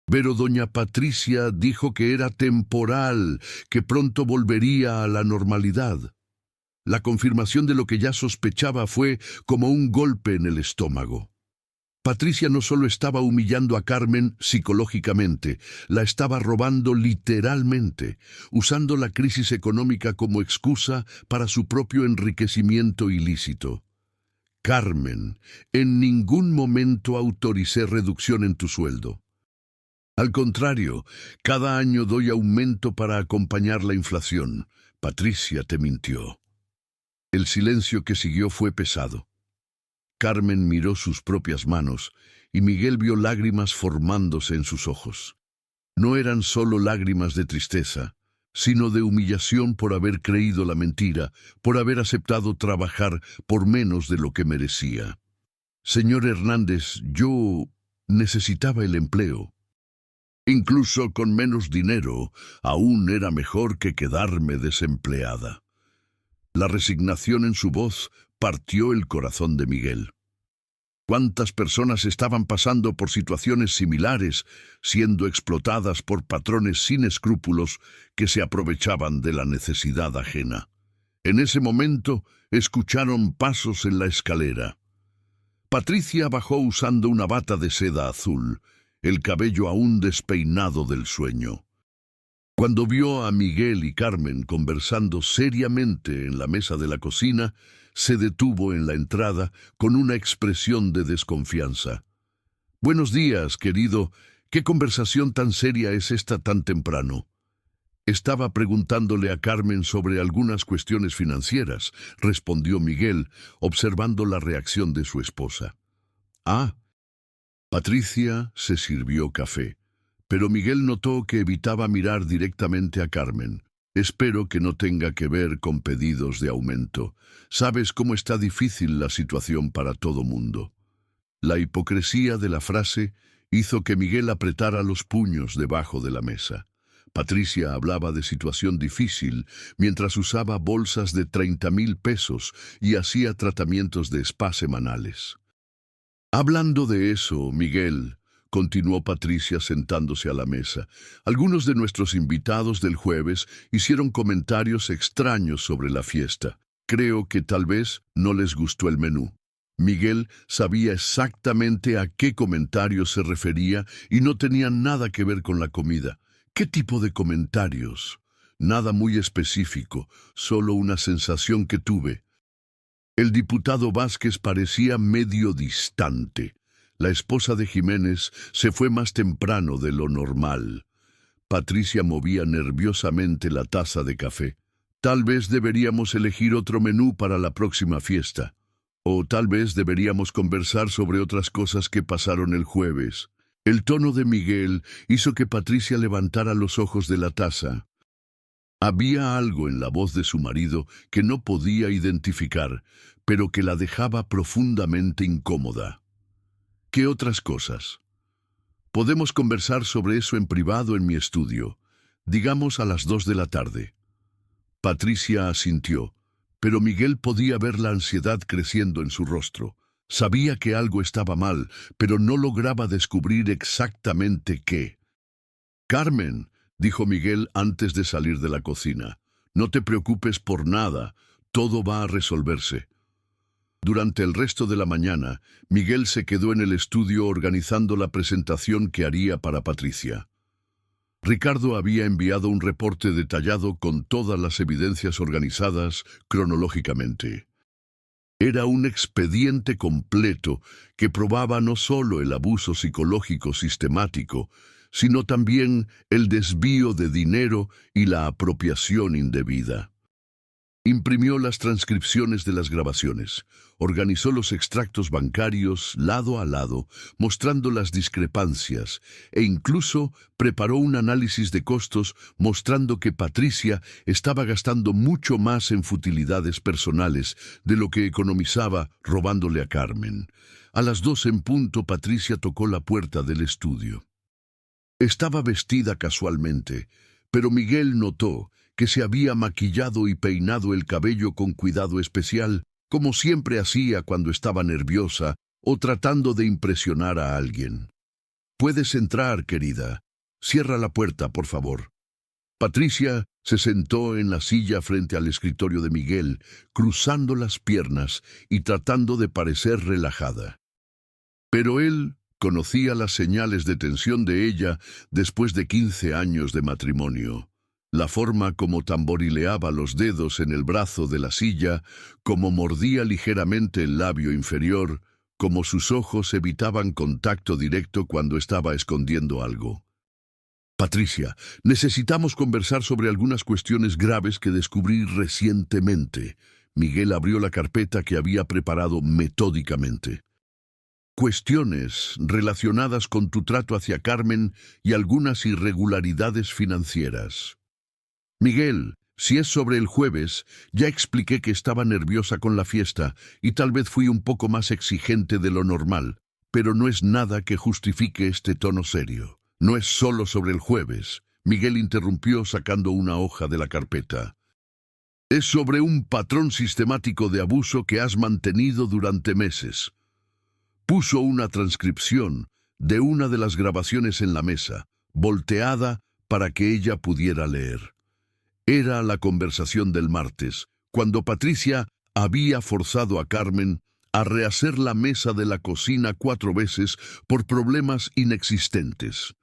Pero doña Patricia dijo que era temporal, que pronto volvería a la normalidad. La confirmación de lo que ya sospechaba fue como un golpe en el estómago. Patricia no solo estaba humillando a Carmen psicológicamente, la estaba robando literalmente, usando la crisis económica como excusa para su propio enriquecimiento ilícito. Carmen, en ningún momento autoricé reducción en tu sueldo. Al contrario, cada año doy aumento para acompañar la inflación. Patricia te mintió. El silencio que siguió fue pesado. Carmen miró sus propias manos y Miguel vio lágrimas formándose en sus ojos. No eran solo lágrimas de tristeza, sino de humillación por haber creído la mentira, por haber aceptado trabajar por menos de lo que merecía. Señor Hernández, yo necesitaba el empleo. Incluso con menos dinero, aún era mejor que quedarme desempleada. La resignación en su voz partió el corazón de Miguel. ¿Cuántas personas estaban pasando por situaciones similares, siendo explotadas por patrones sin escrúpulos que se aprovechaban de la necesidad ajena? En ese momento, escucharon pasos en la escalera. Patricia bajó usando una bata de seda azul, el cabello aún despeinado del sueño. Cuando vio a Miguel y Carmen conversando seriamente en la mesa de la cocina, se detuvo en la entrada con una expresión de desconfianza. «Buenos días, querido. ¿Qué conversación tan seria es esta tan temprano?» Estaba preguntándole a Carmen sobre algunas cuestiones financieras, respondió Miguel, observando la reacción de su esposa. «Ah». Patricia se sirvió café, pero Miguel notó que evitaba mirar directamente a Carmen. «Espero que no tenga que ver con pedidos de aumento. Sabes cómo está difícil la situación para todo mundo». La hipocresía de la frase hizo que Miguel apretara los puños debajo de la mesa. Patricia hablaba de situación difícil mientras usaba bolsas de 30,000 pesos y hacía tratamientos de spa semanales. «Hablando de eso, Miguel», continuó Patricia sentándose a la mesa, «algunos de nuestros invitados del jueves hicieron comentarios extraños sobre la fiesta. Creo que tal vez no les gustó el menú». Miguel sabía exactamente a qué comentarios se refería y no tenían nada que ver con la comida. ¿Qué tipo de comentarios? Nada muy específico, solo una sensación que tuve. El diputado Vázquez parecía medio distante. La esposa de Jiménez se fue más temprano de lo normal. Patricia movía nerviosamente la taza de café. Tal vez deberíamos elegir otro menú para la próxima fiesta. O tal vez deberíamos conversar sobre otras cosas que pasaron el jueves. El tono de Miguel hizo que Patricia levantara los ojos de la taza. Había algo en la voz de su marido que no podía identificar, pero que la dejaba profundamente incómoda. ¿Qué otras cosas? Podemos conversar sobre eso en privado en mi estudio, digamos a las 2 de la tarde. Patricia asintió, pero Miguel podía ver la ansiedad creciendo en su rostro. Sabía que algo estaba mal, pero no lograba descubrir exactamente qué. «Carmen», dijo Miguel antes de salir de la cocina, «no te preocupes por nada, todo va a resolverse». Durante el resto de la mañana, Miguel se quedó en el estudio organizando la presentación que haría para Patricia. Ricardo había enviado un reporte detallado con todas las evidencias organizadas cronológicamente. Era un expediente completo que probaba no solo el abuso psicológico sistemático, sino también el desvío de dinero y la apropiación indebida. Imprimió las transcripciones de las grabaciones, organizó los extractos bancarios lado a lado, mostrando las discrepancias, e incluso preparó un análisis de costos mostrando que Patricia estaba gastando mucho más en futilidades personales de lo que economizaba robándole a Carmen. A las 2 en punto, Patricia tocó la puerta del estudio. Estaba vestida casualmente, pero Miguel notó que se había maquillado y peinado el cabello con cuidado especial, como siempre hacía cuando estaba nerviosa o tratando de impresionar a alguien. «Puedes entrar, querida. Cierra la puerta, por favor». Patricia se sentó en la silla frente al escritorio de Miguel, cruzando las piernas y tratando de parecer relajada. Pero él conocía las señales de tensión de ella después de 15 años de matrimonio. La forma como tamborileaba los dedos en el brazo de la silla, como mordía ligeramente el labio inferior, como sus ojos evitaban contacto directo cuando estaba escondiendo algo. «Patricia, necesitamos conversar sobre algunas cuestiones graves que descubrí recientemente». Miguel abrió la carpeta que había preparado metódicamente. «Cuestiones relacionadas con tu trato hacia Carmen y algunas irregularidades financieras». «Miguel, si es sobre el jueves, ya expliqué que estaba nerviosa con la fiesta y tal vez fui un poco más exigente de lo normal, pero no es nada que justifique este tono serio. No es solo sobre el jueves», Miguel interrumpió sacando una hoja de la carpeta. «Es sobre un patrón sistemático de abuso que has mantenido durante meses». Puso una transcripción de una de las grabaciones en la mesa, volteada para que ella pudiera leer. Era la conversación del martes, cuando Patricia había forzado a Carmen a rehacer la mesa de la cocina 4 veces por problemas inexistentes.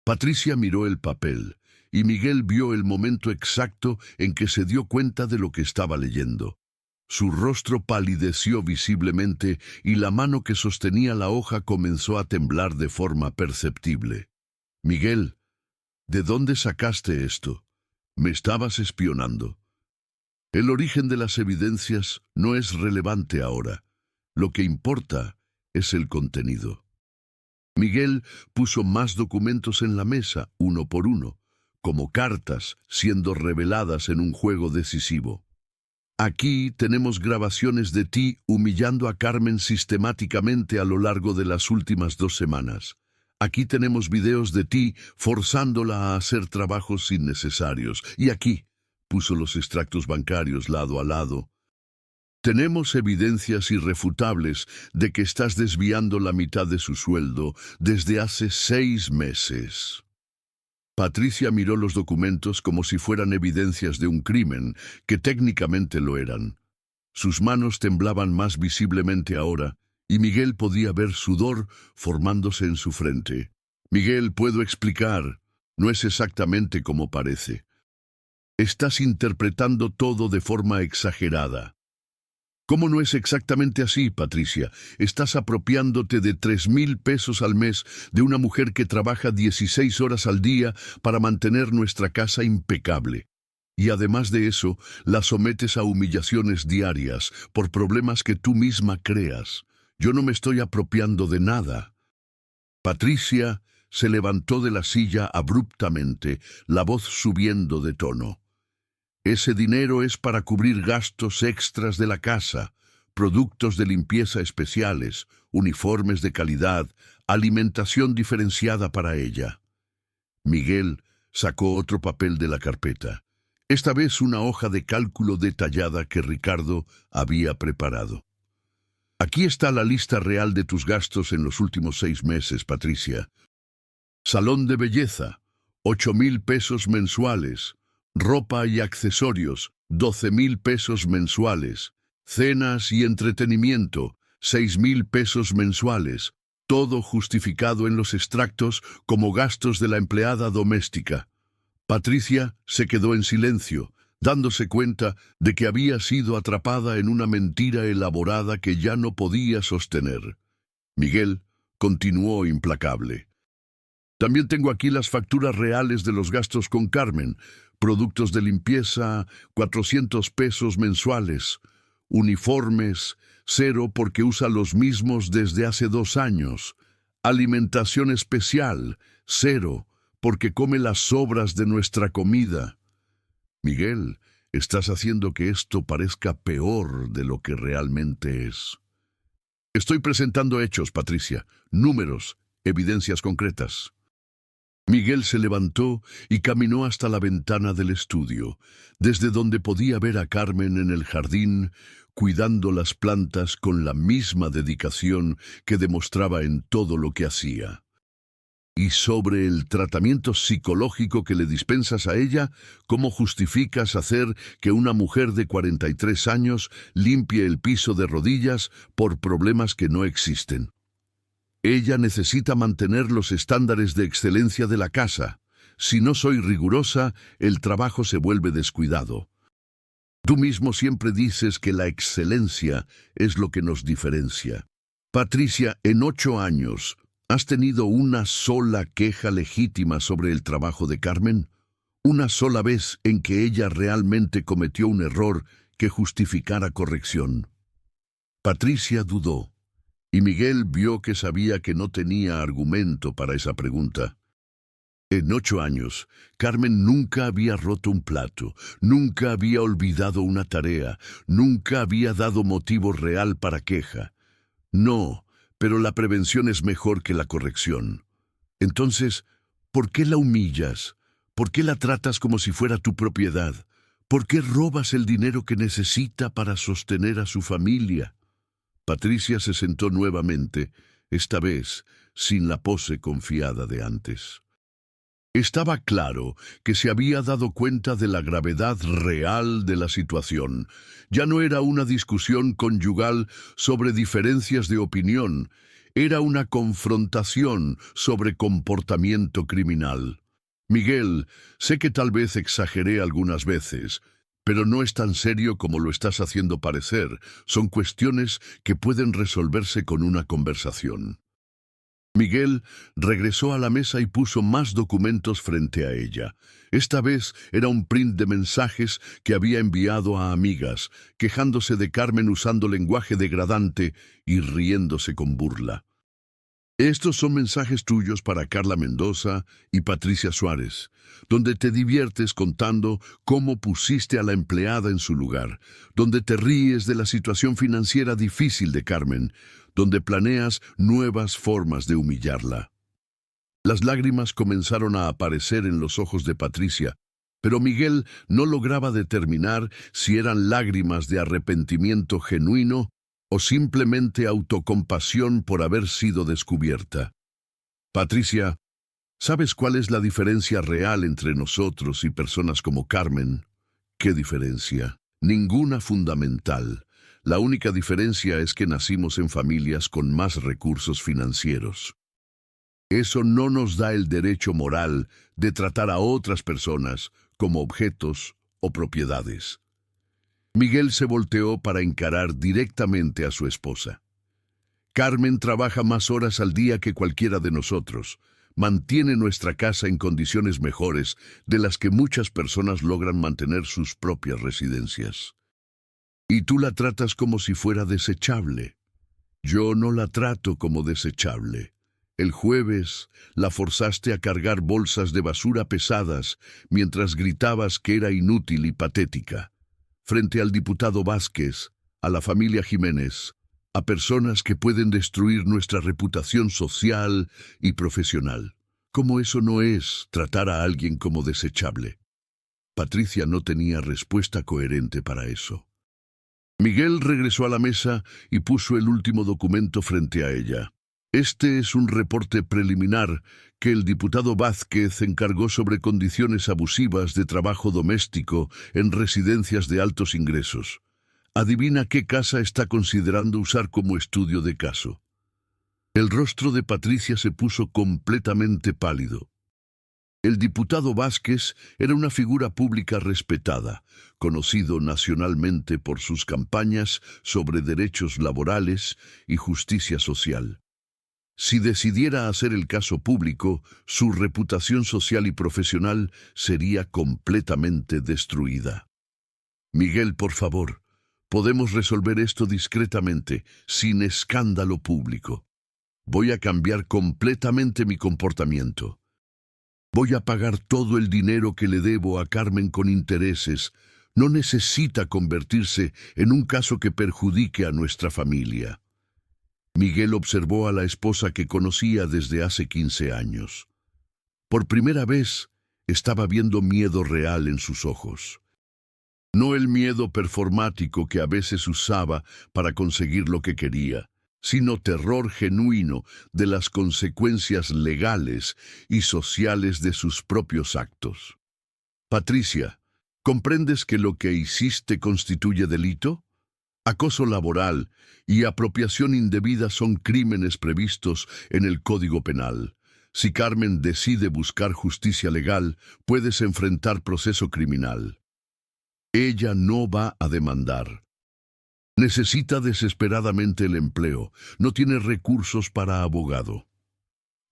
Patricia miró el papel, y Miguel vio el momento exacto en que se dio cuenta de lo que estaba leyendo. Su rostro palideció visiblemente y la mano que sostenía la hoja comenzó a temblar de forma perceptible. «Miguel, ¿de dónde sacaste esto? ¿Me estabas espionando?» «El origen de las evidencias no es relevante ahora. Lo que importa es el contenido». Miguel puso más documentos en la mesa, uno por uno, como cartas siendo reveladas en un juego decisivo. «Aquí tenemos grabaciones de ti humillando a Carmen sistemáticamente a lo largo de las últimas 2 semanas. Aquí tenemos videos de ti forzándola a hacer trabajos innecesarios. Y aquí», puso los extractos bancarios lado a lado, «tenemos evidencias irrefutables de que estás desviando la mitad de su sueldo desde hace 6 meses». Patricia miró los documentos como si fueran evidencias de un crimen, que técnicamente lo eran. Sus manos temblaban más visiblemente ahora, y Miguel podía ver sudor formándose en su frente. «Miguel, puedo explicar. No es exactamente como parece. Estás interpretando todo de forma exagerada». «¿Cómo no es exactamente así, Patricia? Estás apropiándote de 3,000 pesos al mes de una mujer que trabaja 16 horas al día para mantener nuestra casa impecable. Y además de eso, la sometes a humillaciones diarias por problemas que tú misma creas. Yo no me estoy apropiando de nada». Patricia se levantó de la silla abruptamente, la voz subiendo de tono. «Ese dinero es para cubrir gastos extras de la casa, productos de limpieza especiales, uniformes de calidad, alimentación diferenciada para ella». Miguel sacó otro papel de la carpeta. Esta vez una hoja de cálculo detallada que Ricardo había preparado. Aquí está la lista real de tus gastos en los últimos 6 meses, Patricia. Salón de belleza, 8,000 pesos mensuales. Ropa y accesorios, 12,000 pesos mensuales. Cenas y entretenimiento, 6,000 pesos mensuales. Todo justificado en los extractos como gastos de la empleada doméstica. Patricia se quedó en silencio, dándose cuenta de que había sido atrapada en una mentira elaborada que ya no podía sostener. Miguel continuó implacable. También tengo aquí las facturas reales de los gastos con Carmen. Productos de limpieza, 400 pesos mensuales. Uniformes, 0 porque usa los mismos desde hace 2 años. Alimentación especial, 0 porque come las sobras de nuestra comida. Miguel, estás haciendo que esto parezca peor de lo que realmente es. Estoy presentando hechos, Patricia, números, evidencias concretas. Miguel se levantó y caminó hasta la ventana del estudio, desde donde podía ver a Carmen en el jardín, cuidando las plantas con la misma dedicación que demostraba en todo lo que hacía. Y sobre el tratamiento psicológico que le dispensas a ella, ¿cómo justificas hacer que una mujer de 43 años limpie el piso de rodillas por problemas que no existen? Ella necesita mantener los estándares de excelencia de la casa. Si no soy rigurosa, el trabajo se vuelve descuidado. Tú mismo siempre dices que la excelencia es lo que nos diferencia. Patricia, en 8 años, ¿has tenido una sola queja legítima sobre el trabajo de Carmen? ¿Una sola vez en que ella realmente cometió un error que justificara corrección? Patricia dudó. Y Miguel vio que sabía que no tenía argumento para esa pregunta. En 8 años, Carmen nunca había roto un plato, nunca había olvidado una tarea, nunca había dado motivo real para queja. No, pero la prevención es mejor que la corrección. Entonces, ¿por qué la humillas? ¿Por qué la tratas como si fuera tu propiedad? ¿Por qué robas el dinero que necesita para sostener a su familia? Patricia se sentó nuevamente, esta vez sin la pose confiada de antes. Estaba claro que se había dado cuenta de la gravedad real de la situación. Ya no era una discusión conyugal sobre diferencias de opinión, era una confrontación sobre comportamiento criminal. Miguel, sé que tal vez exageré algunas veces, pero no es tan serio como lo estás haciendo parecer. Son cuestiones que pueden resolverse con una conversación. Miguel regresó a la mesa y puso más documentos frente a ella. Esta vez era un print de mensajes que había enviado a amigas, quejándose de Carmen usando lenguaje degradante y riéndose con burla. Estos son mensajes tuyos para Carla Mendoza y Patricia Suárez, donde te diviertes contando cómo pusiste a la empleada en su lugar, donde te ríes de la situación financiera difícil de Carmen, donde planeas nuevas formas de humillarla. Las lágrimas comenzaron a aparecer en los ojos de Patricia, pero Miguel no lograba determinar si eran lágrimas de arrepentimiento genuino o simplemente autocompasión por haber sido descubierta. Patricia, ¿sabes cuál es la diferencia real entre nosotros y personas como Carmen? ¿Qué diferencia? Ninguna fundamental. La única diferencia es que nacimos en familias con más recursos financieros. Eso no nos da el derecho moral de tratar a otras personas como objetos o propiedades. Miguel se volteó para encarar directamente a su esposa. Carmen trabaja más horas al día que cualquiera de nosotros. Mantiene nuestra casa en condiciones mejores de las que muchas personas logran mantener sus propias residencias. Y tú la tratas como si fuera desechable. Yo no la trato como desechable. El jueves la forzaste a cargar bolsas de basura pesadas mientras gritabas que era inútil y patética. Frente al diputado Vázquez, a la familia Jiménez, a personas que pueden destruir nuestra reputación social y profesional. ¿Cómo eso no es tratar a alguien como desechable? Patricia no tenía respuesta coherente para eso. Miguel regresó a la mesa y puso el último documento frente a ella. Este es un reporte preliminar que el diputado Vázquez encargó sobre condiciones abusivas de trabajo doméstico en residencias de altos ingresos. Adivina qué casa está considerando usar como estudio de caso. El rostro de Patricia se puso completamente pálido. El diputado Vázquez era una figura pública respetada, conocido nacionalmente por sus campañas sobre derechos laborales y justicia social. Si decidiera hacer el caso público, su reputación social y profesional sería completamente destruida. Miguel, por favor, podemos resolver esto discretamente, sin escándalo público. Voy a cambiar completamente mi comportamiento. Voy a pagar todo el dinero que le debo a Carmen con intereses. No necesita convertirse en un caso que perjudique a nuestra familia. Miguel observó a la esposa que conocía desde hace 15 años. Por primera vez, estaba viendo miedo real en sus ojos. No el miedo performático que a veces usaba para conseguir lo que quería, sino terror genuino de las consecuencias legales y sociales de sus propios actos. Patricia, ¿comprendes que lo que hiciste constituye delito? Acoso laboral y apropiación indebida son crímenes previstos en el Código Penal. Si Carmen decide buscar justicia legal, puedes enfrentar proceso criminal. Ella no va a demandar. Necesita desesperadamente el empleo, no tiene recursos para abogado.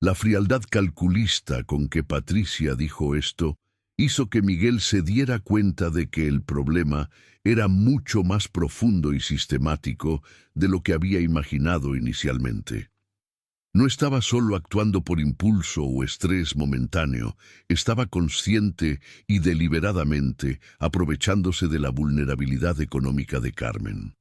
La frialdad calculista con que Patricia dijo esto hizo que Miguel se diera cuenta de que el problema era mucho más profundo y sistemático de lo que había imaginado inicialmente. No estaba solo actuando por impulso o estrés momentáneo, estaba consciente y deliberadamente aprovechándose de la vulnerabilidad económica de Carmen.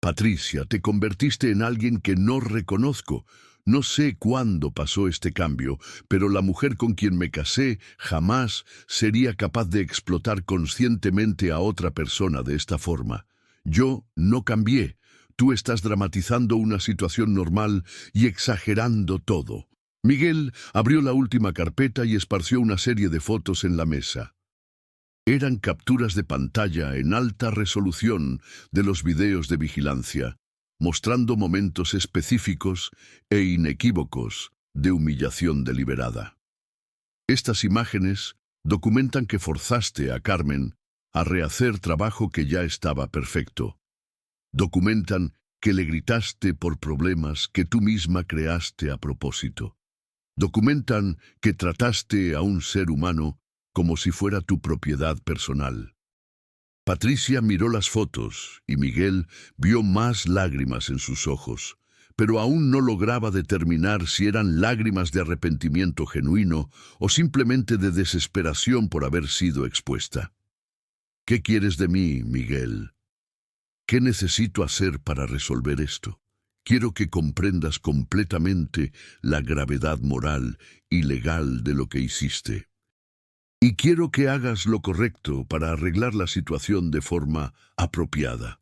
Patricia, te convertiste en alguien que no reconozco. No sé cuándo pasó este cambio, pero la mujer con quien me casé jamás sería capaz de explotar conscientemente a otra persona de esta forma. Yo no cambié. Tú estás dramatizando una situación normal y exagerando todo. Miguel abrió la última carpeta y esparció una serie de fotos en la mesa. Eran capturas de pantalla en alta resolución de los videos de vigilancia, mostrando momentos específicos e inequívocos de humillación deliberada. Estas imágenes documentan que forzaste a Carmen a rehacer trabajo que ya estaba perfecto. Documentan que le gritaste por problemas que tú misma creaste a propósito. Documentan que trataste a un ser humano como si fuera tu propiedad personal. Patricia miró las fotos y Miguel vio más lágrimas en sus ojos, pero aún no lograba determinar si eran lágrimas de arrepentimiento genuino o simplemente de desesperación por haber sido expuesta. ¿Qué quieres de mí, Miguel? ¿Qué necesito hacer para resolver esto? Quiero que comprendas completamente la gravedad moral y legal de lo que hiciste. Y quiero que hagas lo correcto para arreglar la situación de forma apropiada.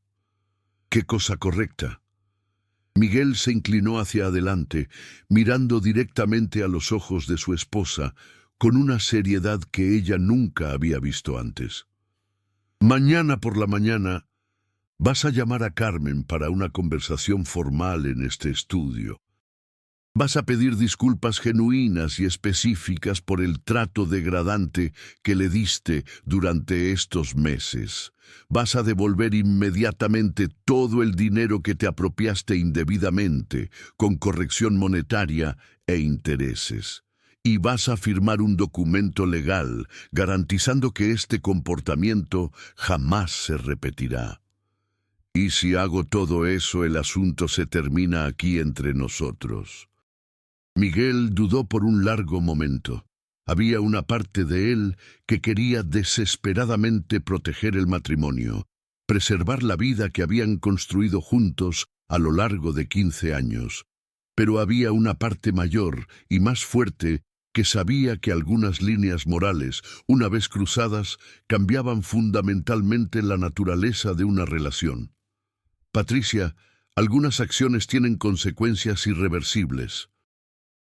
¿Qué cosa correcta? Miguel se inclinó hacia adelante, mirando directamente a los ojos de su esposa, con una seriedad que ella nunca había visto antes. Mañana por la mañana vas a llamar a Carmen para una conversación formal en este estudio. Vas a pedir disculpas genuinas y específicas por el trato degradante que le diste durante estos meses. Vas a devolver inmediatamente todo el dinero que te apropiaste indebidamente, con corrección monetaria e intereses. Y vas a firmar un documento legal garantizando que este comportamiento jamás se repetirá. Y si hago todo eso, el asunto se termina aquí entre nosotros. Miguel dudó por un largo momento. Había una parte de él que quería desesperadamente proteger el matrimonio, preservar la vida que habían construido juntos a lo largo de 15 años. Pero había una parte mayor y más fuerte que sabía que algunas líneas morales, una vez cruzadas, cambiaban fundamentalmente la naturaleza de una relación. Patricia, algunas acciones tienen consecuencias irreversibles.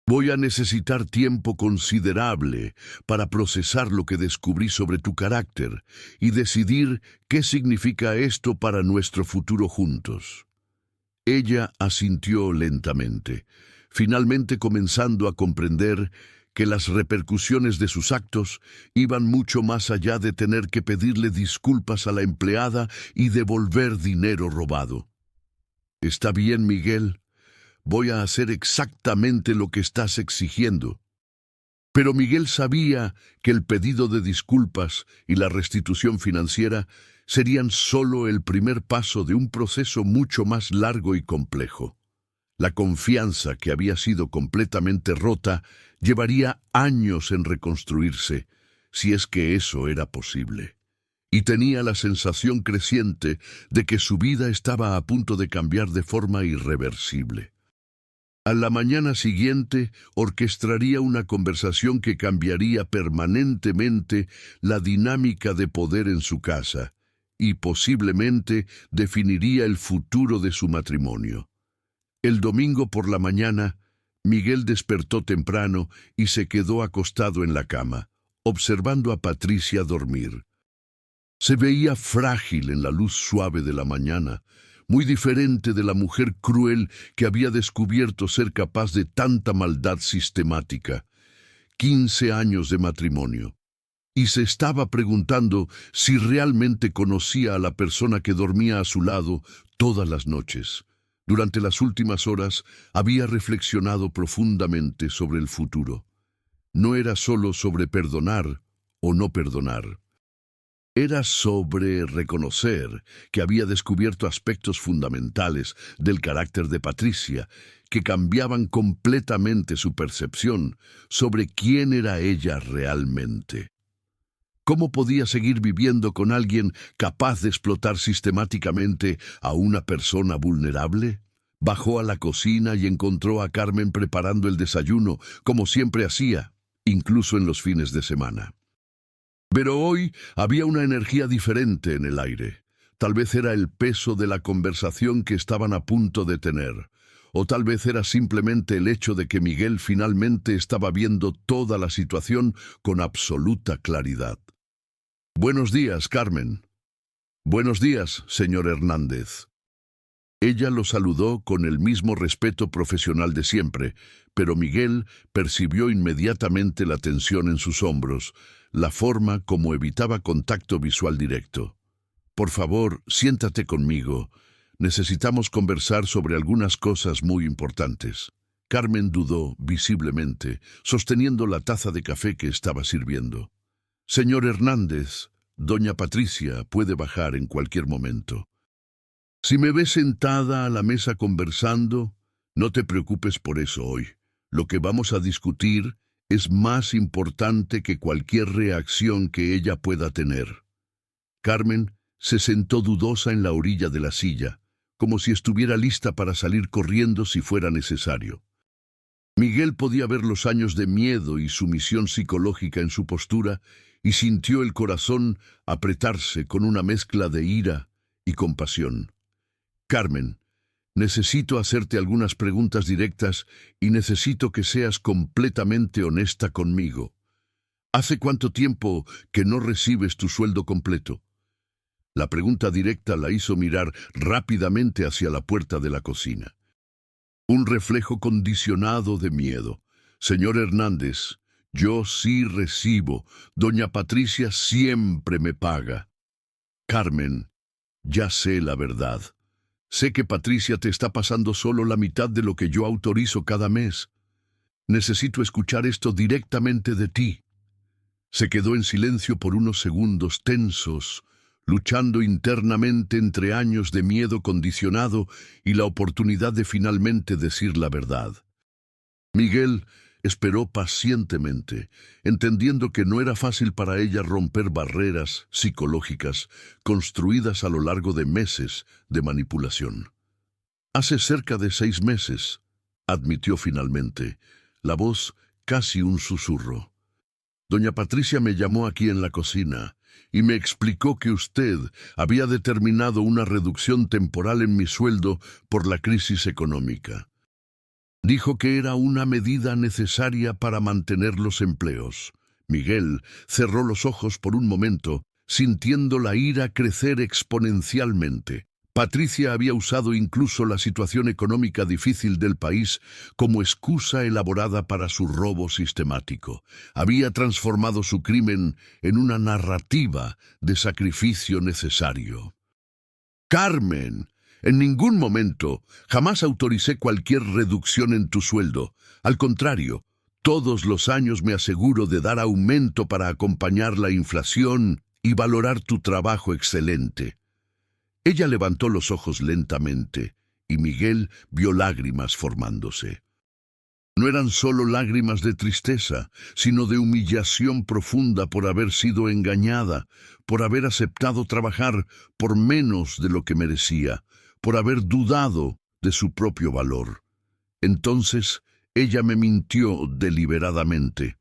Voy a necesitar tiempo considerable para procesar lo que descubrí sobre tu carácter y decidir qué significa esto para nuestro futuro juntos. Ella asintió lentamente, finalmente comenzando a comprender que las repercusiones de sus actos iban mucho más allá de tener que pedirle disculpas a la empleada y devolver dinero robado. «Está bien, Miguel. Voy a hacer exactamente lo que estás exigiendo». Pero Miguel sabía que el pedido de disculpas y la restitución financiera serían solo el primer paso de un proceso mucho más largo y complejo. La confianza que había sido completamente rota llevaría años en reconstruirse, si es que eso era posible. Y tenía la sensación creciente de que su vida estaba a punto de cambiar de forma irreversible. A la mañana siguiente orquestaría una conversación que cambiaría permanentemente la dinámica de poder en su casa y posiblemente definiría el futuro de su matrimonio. El domingo por la mañana, Miguel despertó temprano y se quedó acostado en la cama, observando a Patricia dormir. Se veía frágil en la luz suave de la mañana, muy diferente de la mujer cruel que había descubierto ser capaz de tanta maldad sistemática. 15 años de matrimonio. Y se estaba preguntando si realmente conocía a la persona que dormía a su lado todas las noches. Durante las últimas horas había reflexionado profundamente sobre el futuro. No era solo sobre perdonar o no perdonar. Era sobre reconocer que había descubierto aspectos fundamentales del carácter de Patricia que cambiaban completamente su percepción sobre quién era ella realmente. ¿Cómo podía seguir viviendo con alguien capaz de explotar sistemáticamente a una persona vulnerable? Bajó a la cocina y encontró a Carmen preparando el desayuno, como siempre hacía, incluso en los fines de semana. Pero hoy había una energía diferente en el aire. Tal vez era el peso de la conversación que estaban a punto de tener, o tal vez era simplemente el hecho de que Miguel finalmente estaba viendo toda la situación con absoluta claridad. «Buenos días, Carmen». «Buenos días, señor Hernández». Ella lo saludó con el mismo respeto profesional de siempre, pero Miguel percibió inmediatamente la tensión en sus hombros, la forma como evitaba contacto visual directo. «Por favor, siéntate conmigo. Necesitamos conversar sobre algunas cosas muy importantes». Carmen dudó visiblemente, sosteniendo la taza de café que estaba sirviendo. «Señor Hernández, doña Patricia puede bajar en cualquier momento. Si me ves sentada a la mesa conversando, no te preocupes por eso hoy. Lo que vamos a discutir es más importante que cualquier reacción que ella pueda tener». Carmen se sentó dudosa en la orilla de la silla, como si estuviera lista para salir corriendo si fuera necesario. Miguel podía ver los años de miedo y sumisión psicológica en su postura y sintió el corazón apretarse con una mezcla de ira y compasión. «Carmen, necesito hacerte algunas preguntas directas y necesito que seas completamente honesta conmigo. ¿Hace cuánto tiempo que no recibes tu sueldo completo?» La pregunta directa la hizo mirar rápidamente hacia la puerta de la cocina. Un reflejo condicionado de miedo. «Señor Hernández, yo sí recibo. Doña Patricia siempre me paga». «Carmen, ya sé la verdad. Sé que Patricia te está pasando solo la mitad de lo que yo autorizo cada mes. Necesito escuchar esto directamente de ti». Se quedó en silencio por unos segundos tensos, luchando internamente entre años de miedo condicionado y la oportunidad de finalmente decir la verdad. Miguel esperó pacientemente, entendiendo que no era fácil para ella romper barreras psicológicas construidas a lo largo de meses de manipulación. «Hace cerca de 6 meses», admitió finalmente, la voz casi un susurro. Doña Patricia me llamó aquí en la cocina y me explicó que usted había determinado una reducción temporal en mi sueldo por la crisis económica. Dijo que era una medida necesaria para mantener los empleos. Miguel cerró los ojos por un momento, sintiendo la ira crecer exponencialmente. Patricia había usado incluso la situación económica difícil del país como excusa elaborada para su robo sistemático. Había transformado su crimen en una narrativa de sacrificio necesario. Carmen, en ningún momento jamás autoricé cualquier reducción en tu sueldo. Al contrario, todos los años me aseguro de dar aumento para acompañar la inflación y valorar tu trabajo excelente. Ella levantó los ojos lentamente, y Miguel vio lágrimas formándose. No eran solo lágrimas de tristeza, sino de humillación profunda por haber sido engañada, por haber aceptado trabajar por menos de lo que merecía, por haber dudado de su propio valor. Entonces, ella me mintió deliberadamente.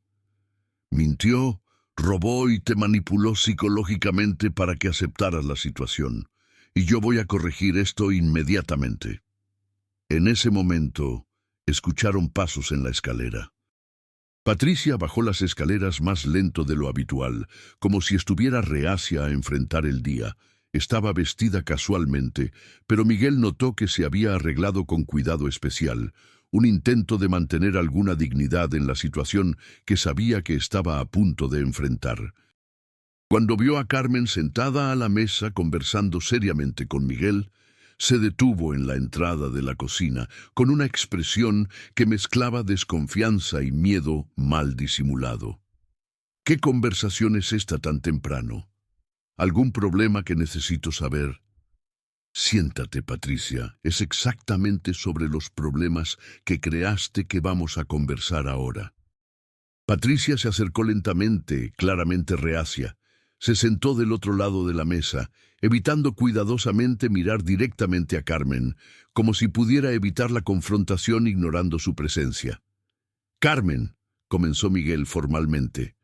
Mintió, robó y te manipuló psicológicamente para que aceptaras la situación. Y yo voy a corregir esto inmediatamente. En ese momento, escucharon pasos en la escalera. Patricia bajó las escaleras más lento de lo habitual, como si estuviera reacia a enfrentar el día. Estaba vestida casualmente, pero Miguel notó que se había arreglado con cuidado especial, un intento de mantener alguna dignidad en la situación que sabía que estaba a punto de enfrentar. Cuando vio a Carmen sentada a la mesa conversando seriamente con Miguel, se detuvo en la entrada de la cocina con una expresión que mezclaba desconfianza y miedo mal disimulado. ¿Qué conversación es esta tan temprano? ¿Algún problema que necesito saber? Siéntate, Patricia. Es exactamente sobre los problemas que creaste que vamos a conversar ahora. Patricia se acercó lentamente, claramente reacia. Se sentó del otro lado de la mesa, evitando cuidadosamente mirar directamente a Carmen, como si pudiera evitar la confrontación ignorando su presencia. «Carmen», comenzó Miguel formalmente,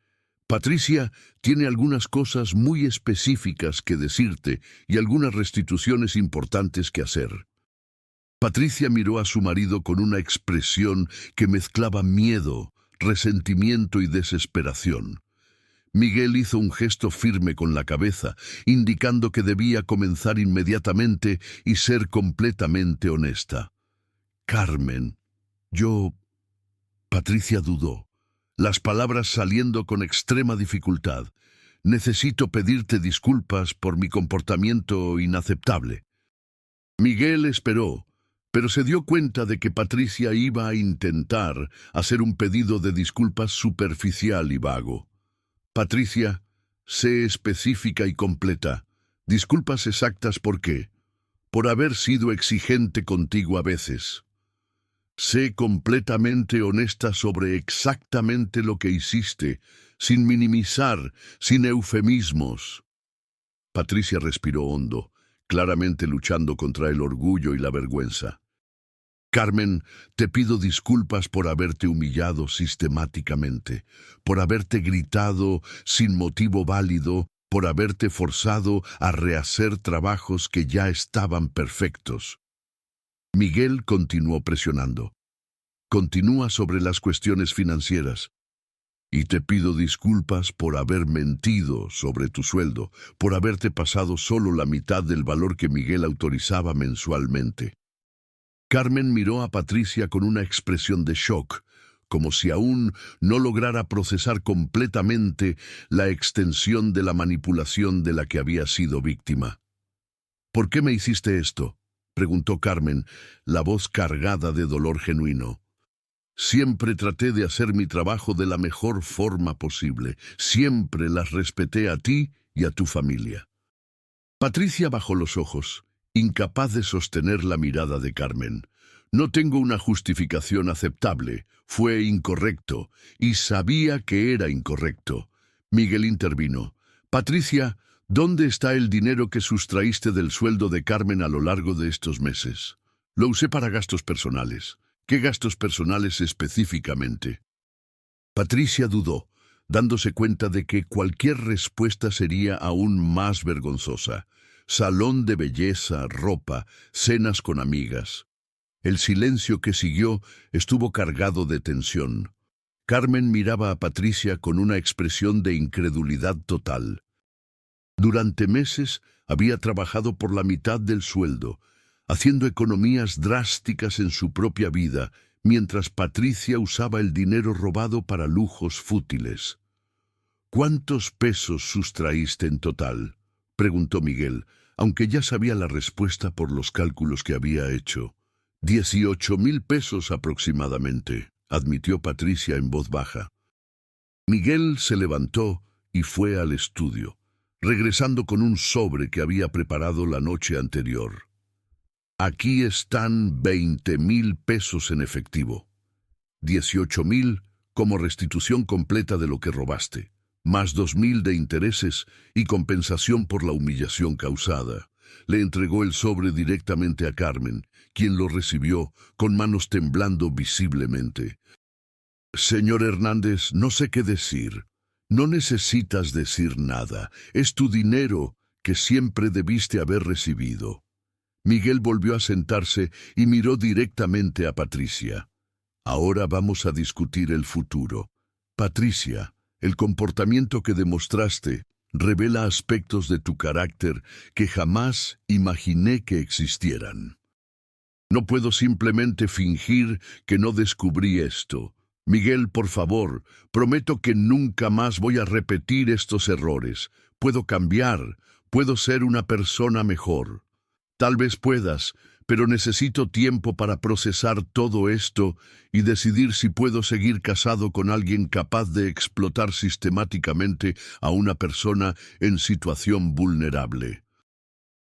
«Patricia tiene algunas cosas muy específicas que decirte y algunas restituciones importantes que hacer». Patricia miró a su marido con una expresión que mezclaba miedo, resentimiento y desesperación. Miguel hizo un gesto firme con la cabeza, indicando que debía comenzar inmediatamente y ser completamente honesta. «Carmen, yo...» Patricia dudó, las palabras saliendo con extrema dificultad. «Necesito pedirte disculpas por mi comportamiento inaceptable». Miguel esperó, pero se dio cuenta de que Patricia iba a intentar hacer un pedido de disculpas superficial y vago. «Patricia, sé específica y completa. Disculpas exactas ¿por qué? Por haber sido exigente contigo a veces. Sé completamente honesta sobre exactamente lo que hiciste, sin minimizar, sin eufemismos». Patricia respiró hondo, claramente luchando contra el orgullo y la vergüenza. «Carmen, te pido disculpas por haberte humillado sistemáticamente, por haberte gritado sin motivo válido, por haberte forzado a rehacer trabajos que ya estaban perfectos». Miguel continuó presionando. «Continúa sobre las cuestiones financieras. Y te pido disculpas por haber mentido sobre tu sueldo, por haberte pasado solo la mitad del valor que Miguel autorizaba mensualmente». Carmen miró a Patricia con una expresión de shock, como si aún no lograra procesar completamente la extensión de la manipulación de la que había sido víctima. «¿Por qué me hiciste esto?», preguntó Carmen, la voz cargada de dolor genuino. «Siempre traté de hacer mi trabajo de la mejor forma posible. Siempre las respeté a ti y a tu familia». Patricia bajó los ojos, incapaz de sostener la mirada de Carmen. «No tengo una justificación aceptable. Fue incorrecto, y sabía que era incorrecto». Miguel intervino. «Patricia, ¿dónde está el dinero que sustraíste del sueldo de Carmen a lo largo de estos meses?» «Lo usé para gastos personales». «¿Qué gastos personales específicamente?» Patricia dudó, dándose cuenta de que cualquier respuesta sería aún más vergonzosa. Salón de belleza, ropa, cenas con amigas. El silencio que siguió estuvo cargado de tensión. Carmen miraba a Patricia con una expresión de incredulidad total. Durante meses había trabajado por la mitad del sueldo, haciendo economías drásticas en su propia vida, mientras Patricia usaba el dinero robado para lujos fútiles. ¿Cuántos pesos sustraíste en total?, preguntó Miguel, aunque ya sabía la respuesta por los cálculos que había hecho. 18,000 pesos aproximadamente, admitió Patricia en voz baja. Miguel se levantó y fue al estudio, regresando con un sobre que había preparado la noche anterior. Aquí están 20,000 pesos en efectivo. 18,000 como restitución completa de lo que robaste, más 2,000 de intereses y compensación por la humillación causada. Le entregó el sobre directamente a Carmen, quien lo recibió con manos temblando visiblemente. Señor Hernández, no sé qué decir. No necesitas decir nada. Es tu dinero que siempre debiste haber recibido. Miguel volvió a sentarse y miró directamente a Patricia. Ahora vamos a discutir el futuro. Patricia, el comportamiento que demostraste revela aspectos de tu carácter que jamás imaginé que existieran. No puedo simplemente fingir que no descubrí esto. Miguel, por favor, prometo que nunca más voy a repetir estos errores. Puedo cambiar, puedo ser una persona mejor. Tal vez puedas, pero necesito tiempo para procesar todo esto y decidir si puedo seguir casado con alguien capaz de explotar sistemáticamente a una persona en situación vulnerable.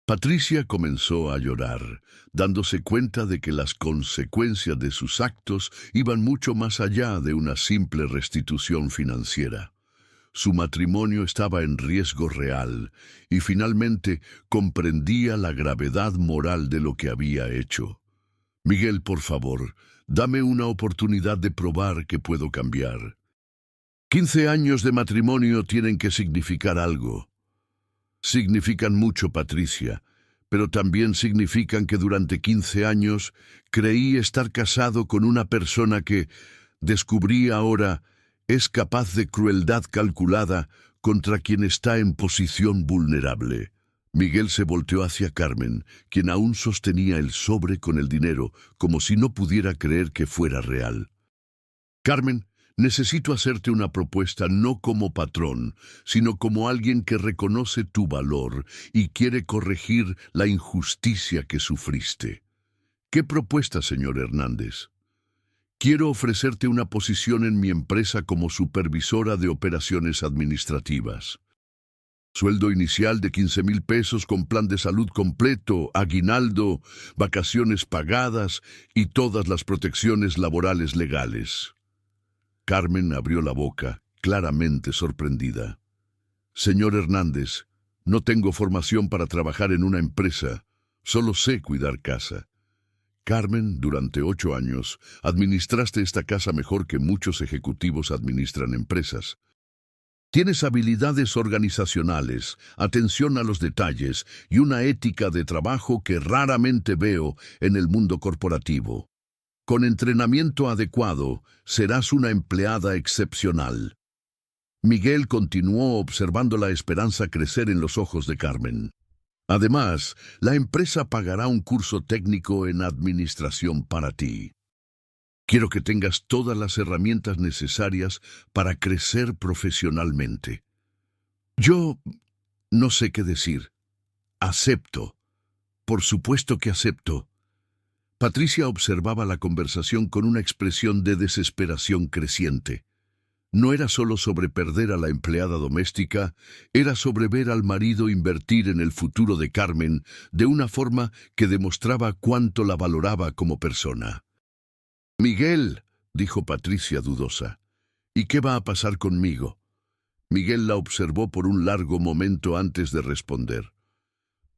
Patricia comenzó a llorar, dándose cuenta de que las consecuencias de sus actos iban mucho más allá de una simple restitución financiera. Su matrimonio estaba en riesgo real y finalmente comprendía la gravedad moral de lo que había hecho. Miguel, por favor, dame una oportunidad de probar que puedo cambiar. 15 años de matrimonio tienen que significar algo. Significan mucho, Patricia, pero también significan que durante 15 años creí estar casado con una persona que, descubrí ahora, es capaz de crueldad calculada contra quien está en posición vulnerable. Miguel se volteó hacia Carmen, quien aún sostenía el sobre con el dinero, como si no pudiera creer que fuera real. Carmen, necesito hacerte una propuesta no como patrón, sino como alguien que reconoce tu valor y quiere corregir la injusticia que sufriste. ¿Qué propuesta, señor Hernández? Quiero ofrecerte una posición en mi empresa como supervisora de operaciones administrativas. Sueldo inicial de 15,000 pesos con plan de salud completo, aguinaldo, vacaciones pagadas y todas las protecciones laborales legales. Carmen abrió la boca, claramente sorprendida. Señor Hernández, no tengo formación para trabajar en una empresa, solo sé cuidar casa. Carmen, durante 8 años, administraste esta casa mejor que muchos ejecutivos administran empresas. Tienes habilidades organizacionales, atención a los detalles y una ética de trabajo que raramente veo en el mundo corporativo. Con entrenamiento adecuado, serás una empleada excepcional. Miguel continuó observando la esperanza crecer en los ojos de Carmen. Además, la empresa pagará un curso técnico en administración para ti. Quiero que tengas todas las herramientas necesarias para crecer profesionalmente. Yo no sé qué decir. Acepto. Por supuesto que acepto. Patricia observaba la conversación con una expresión de desesperación creciente. No era solo sobre perder a la empleada doméstica, era sobre ver al marido invertir en el futuro de Carmen de una forma que demostraba cuánto la valoraba como persona. «Miguel», dijo Patricia dudosa, «¿y qué va a pasar conmigo?» Miguel la observó por un largo momento antes de responder.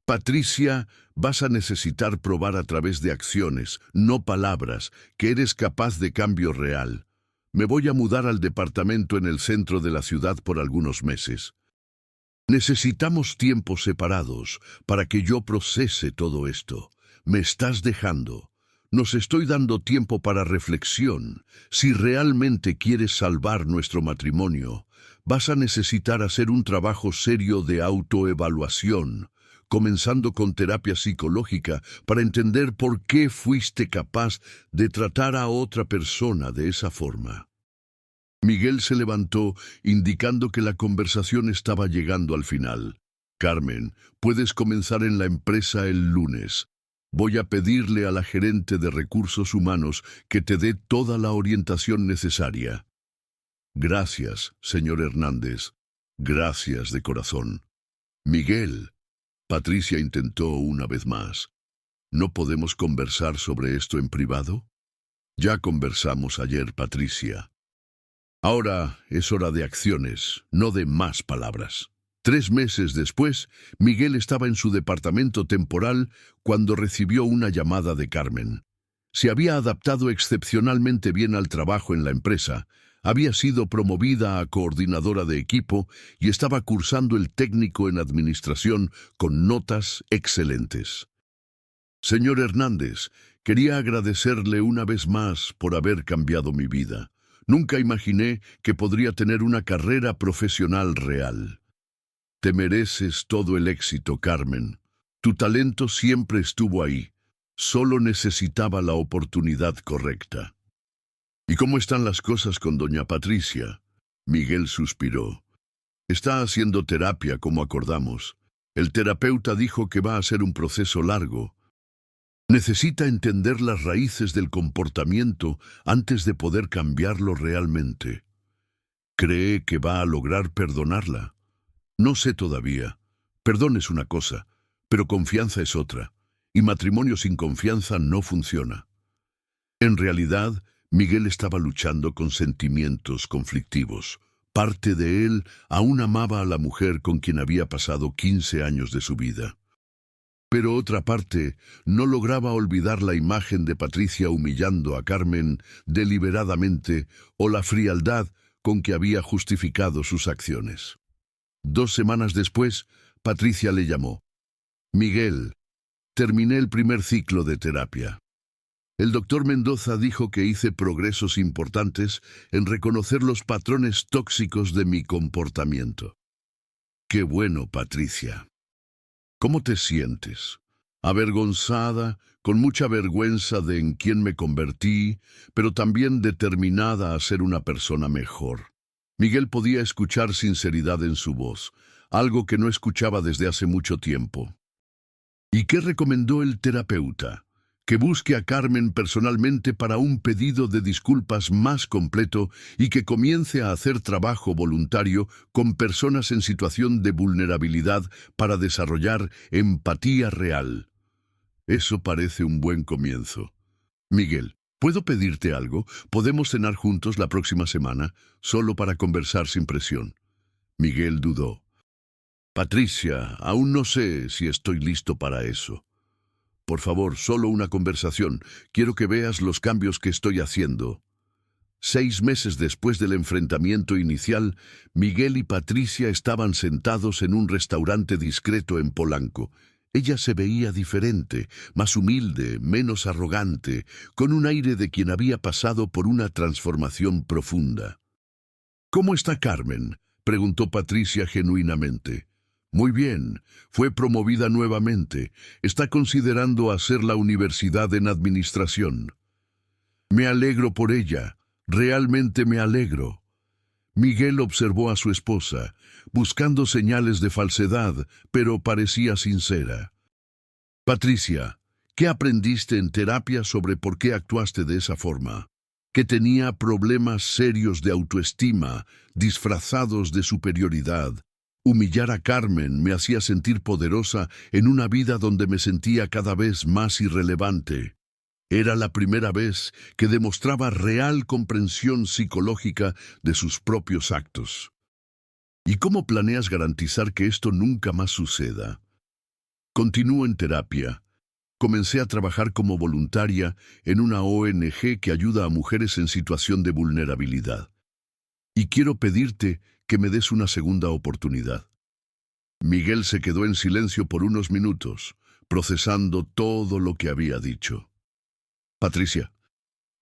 «Patricia, vas a necesitar probar a través de acciones, no palabras, que eres capaz de cambio real. Me voy a mudar al departamento en el centro de la ciudad por algunos meses. Necesitamos tiempos separados para que yo procese todo esto. Me estás dejando. Nos estoy dando tiempo para reflexión. Si realmente quieres salvar nuestro matrimonio, vas a necesitar hacer un trabajo serio de autoevaluación, comenzando con terapia psicológica para entender por qué fuiste capaz de tratar a otra persona de esa forma. Miguel se levantó, indicando que la conversación estaba llegando al final. Carmen, puedes comenzar en la empresa el lunes. Voy a pedirle a la gerente de recursos humanos que te dé toda la orientación necesaria. Gracias, señor Hernández. Gracias de corazón. Miguel, Patricia intentó una vez más. ¿No podemos conversar sobre esto en privado? Ya conversamos ayer, Patricia. Ahora es hora de acciones, no de más palabras. 3 meses después, Miguel estaba en su departamento temporal cuando recibió una llamada de Carmen. Se había adaptado excepcionalmente bien al trabajo en la empresa, había sido promovida a coordinadora de equipo y estaba cursando el técnico en administración con notas excelentes. Señor Hernández, quería agradecerle una vez más por haber cambiado mi vida. Nunca imaginé que podría tener una carrera profesional real. Te mereces todo el éxito, Carmen. Tu talento siempre estuvo ahí. Solo necesitaba la oportunidad correcta. ¿Y cómo están las cosas con doña Patricia? Miguel suspiró. Está haciendo terapia, como acordamos. El terapeuta dijo que va a ser un proceso largo. Necesita entender las raíces del comportamiento antes de poder cambiarlo realmente. ¿Cree que va a lograr perdonarla? No sé todavía. Perdón es una cosa, pero confianza es otra, y matrimonio sin confianza no funciona. En realidad, Miguel estaba luchando con sentimientos conflictivos. Parte de él aún amaba a la mujer con quien había pasado 15 años de su vida. Pero otra parte no lograba olvidar la imagen de Patricia humillando a Carmen deliberadamente o la frialdad con que había justificado sus acciones. 2 semanas después, Patricia le llamó. Miguel, terminé el primer ciclo de terapia. El doctor Mendoza dijo que hice progresos importantes en reconocer los patrones tóxicos de mi comportamiento. Qué bueno, Patricia. ¿Cómo te sientes? Avergonzada, con mucha vergüenza de en quién me convertí, pero también determinada a ser una persona mejor. Miguel podía escuchar sinceridad en su voz, algo que no escuchaba desde hace mucho tiempo. ¿Y qué recomendó el terapeuta? Que busque a Carmen personalmente para un pedido de disculpas más completo y que comience a hacer trabajo voluntario con personas en situación de vulnerabilidad para desarrollar empatía real. Eso parece un buen comienzo. Miguel, ¿puedo pedirte algo? ¿Podemos cenar juntos la próxima semana, solo para conversar sin presión? Miguel dudó. Patricia, aún no sé si estoy listo para eso. Por favor, solo una conversación. Quiero que veas los cambios que estoy haciendo. 6 meses después del enfrentamiento inicial, Miguel y Patricia estaban sentados en un restaurante discreto en Polanco. Ella se veía diferente, más humilde, menos arrogante, con un aire de quien había pasado por una transformación profunda. ¿Cómo está Carmen?, preguntó Patricia genuinamente. Muy bien, fue promovida nuevamente. Está considerando hacer la universidad en administración. Me alegro por ella, realmente me alegro. Miguel observó a su esposa, buscando señales de falsedad, pero parecía sincera. Patricia, ¿qué aprendiste en terapia sobre por qué actuaste de esa forma? Que tenía problemas serios de autoestima, disfrazados de superioridad. Humillar a Carmen me hacía sentir poderosa en una vida donde me sentía cada vez más irrelevante. Era la primera vez que demostraba real comprensión psicológica de sus propios actos. ¿Y cómo planeas garantizar que esto nunca más suceda? Continúo en terapia. Comencé a trabajar como voluntaria en una ONG que ayuda a mujeres en situación de vulnerabilidad. Y quiero pedirte que me des una segunda oportunidad. Miguel se quedó en silencio por unos minutos, procesando todo lo que había dicho. Patricia,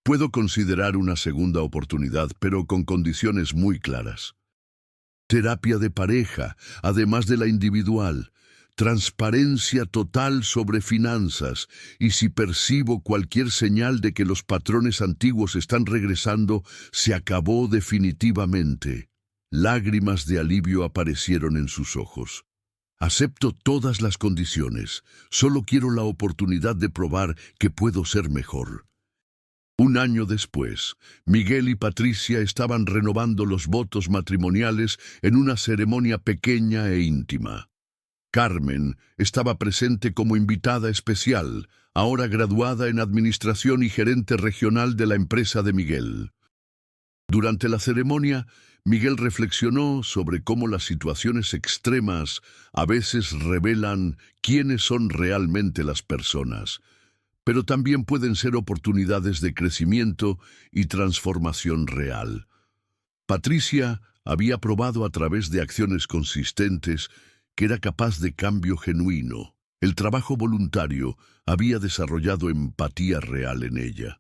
puedo considerar una segunda oportunidad, pero con condiciones muy claras. Terapia de pareja, además de la individual. Transparencia total sobre finanzas, y si percibo cualquier señal de que los patrones antiguos están regresando, se acabó definitivamente. Lágrimas de alivio aparecieron en sus ojos. Acepto todas las condiciones, solo quiero la oportunidad de probar que puedo ser mejor. Un año después, Miguel y Patricia estaban renovando los votos matrimoniales en una ceremonia pequeña e íntima. Carmen estaba presente como invitada especial, ahora graduada en Administración y gerente regional de la empresa de Miguel. Durante la ceremonia, Miguel reflexionó sobre cómo las situaciones extremas a veces revelan quiénes son realmente las personas, pero también pueden ser oportunidades de crecimiento y transformación real. Patricia había probado a través de acciones consistentes que era capaz de cambio genuino. El trabajo voluntario había desarrollado empatía real en ella.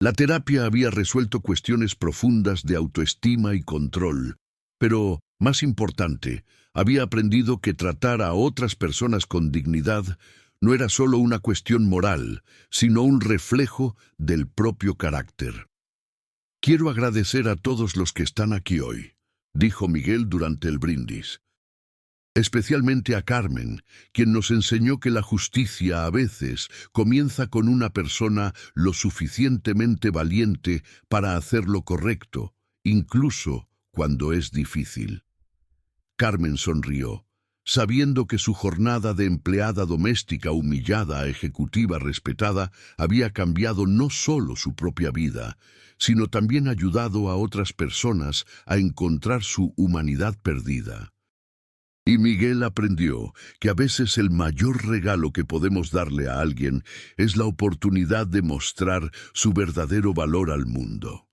La terapia había resuelto cuestiones profundas de autoestima y control, pero, más importante, había aprendido que tratar a otras personas con dignidad no era solo una cuestión moral, sino un reflejo del propio carácter. Quiero agradecer a todos los que están aquí hoy, dijo Miguel durante el brindis. Especialmente a Carmen, quien nos enseñó que la justicia a veces comienza con una persona lo suficientemente valiente para hacer lo correcto, incluso cuando es difícil. Carmen sonrió, sabiendo que su jornada de empleada doméstica humillada a ejecutiva respetada había cambiado no solo su propia vida, sino también ayudado a otras personas a encontrar su humanidad perdida. Y Miguel aprendió que a veces el mayor regalo que podemos darle a alguien es la oportunidad de mostrar su verdadero valor al mundo.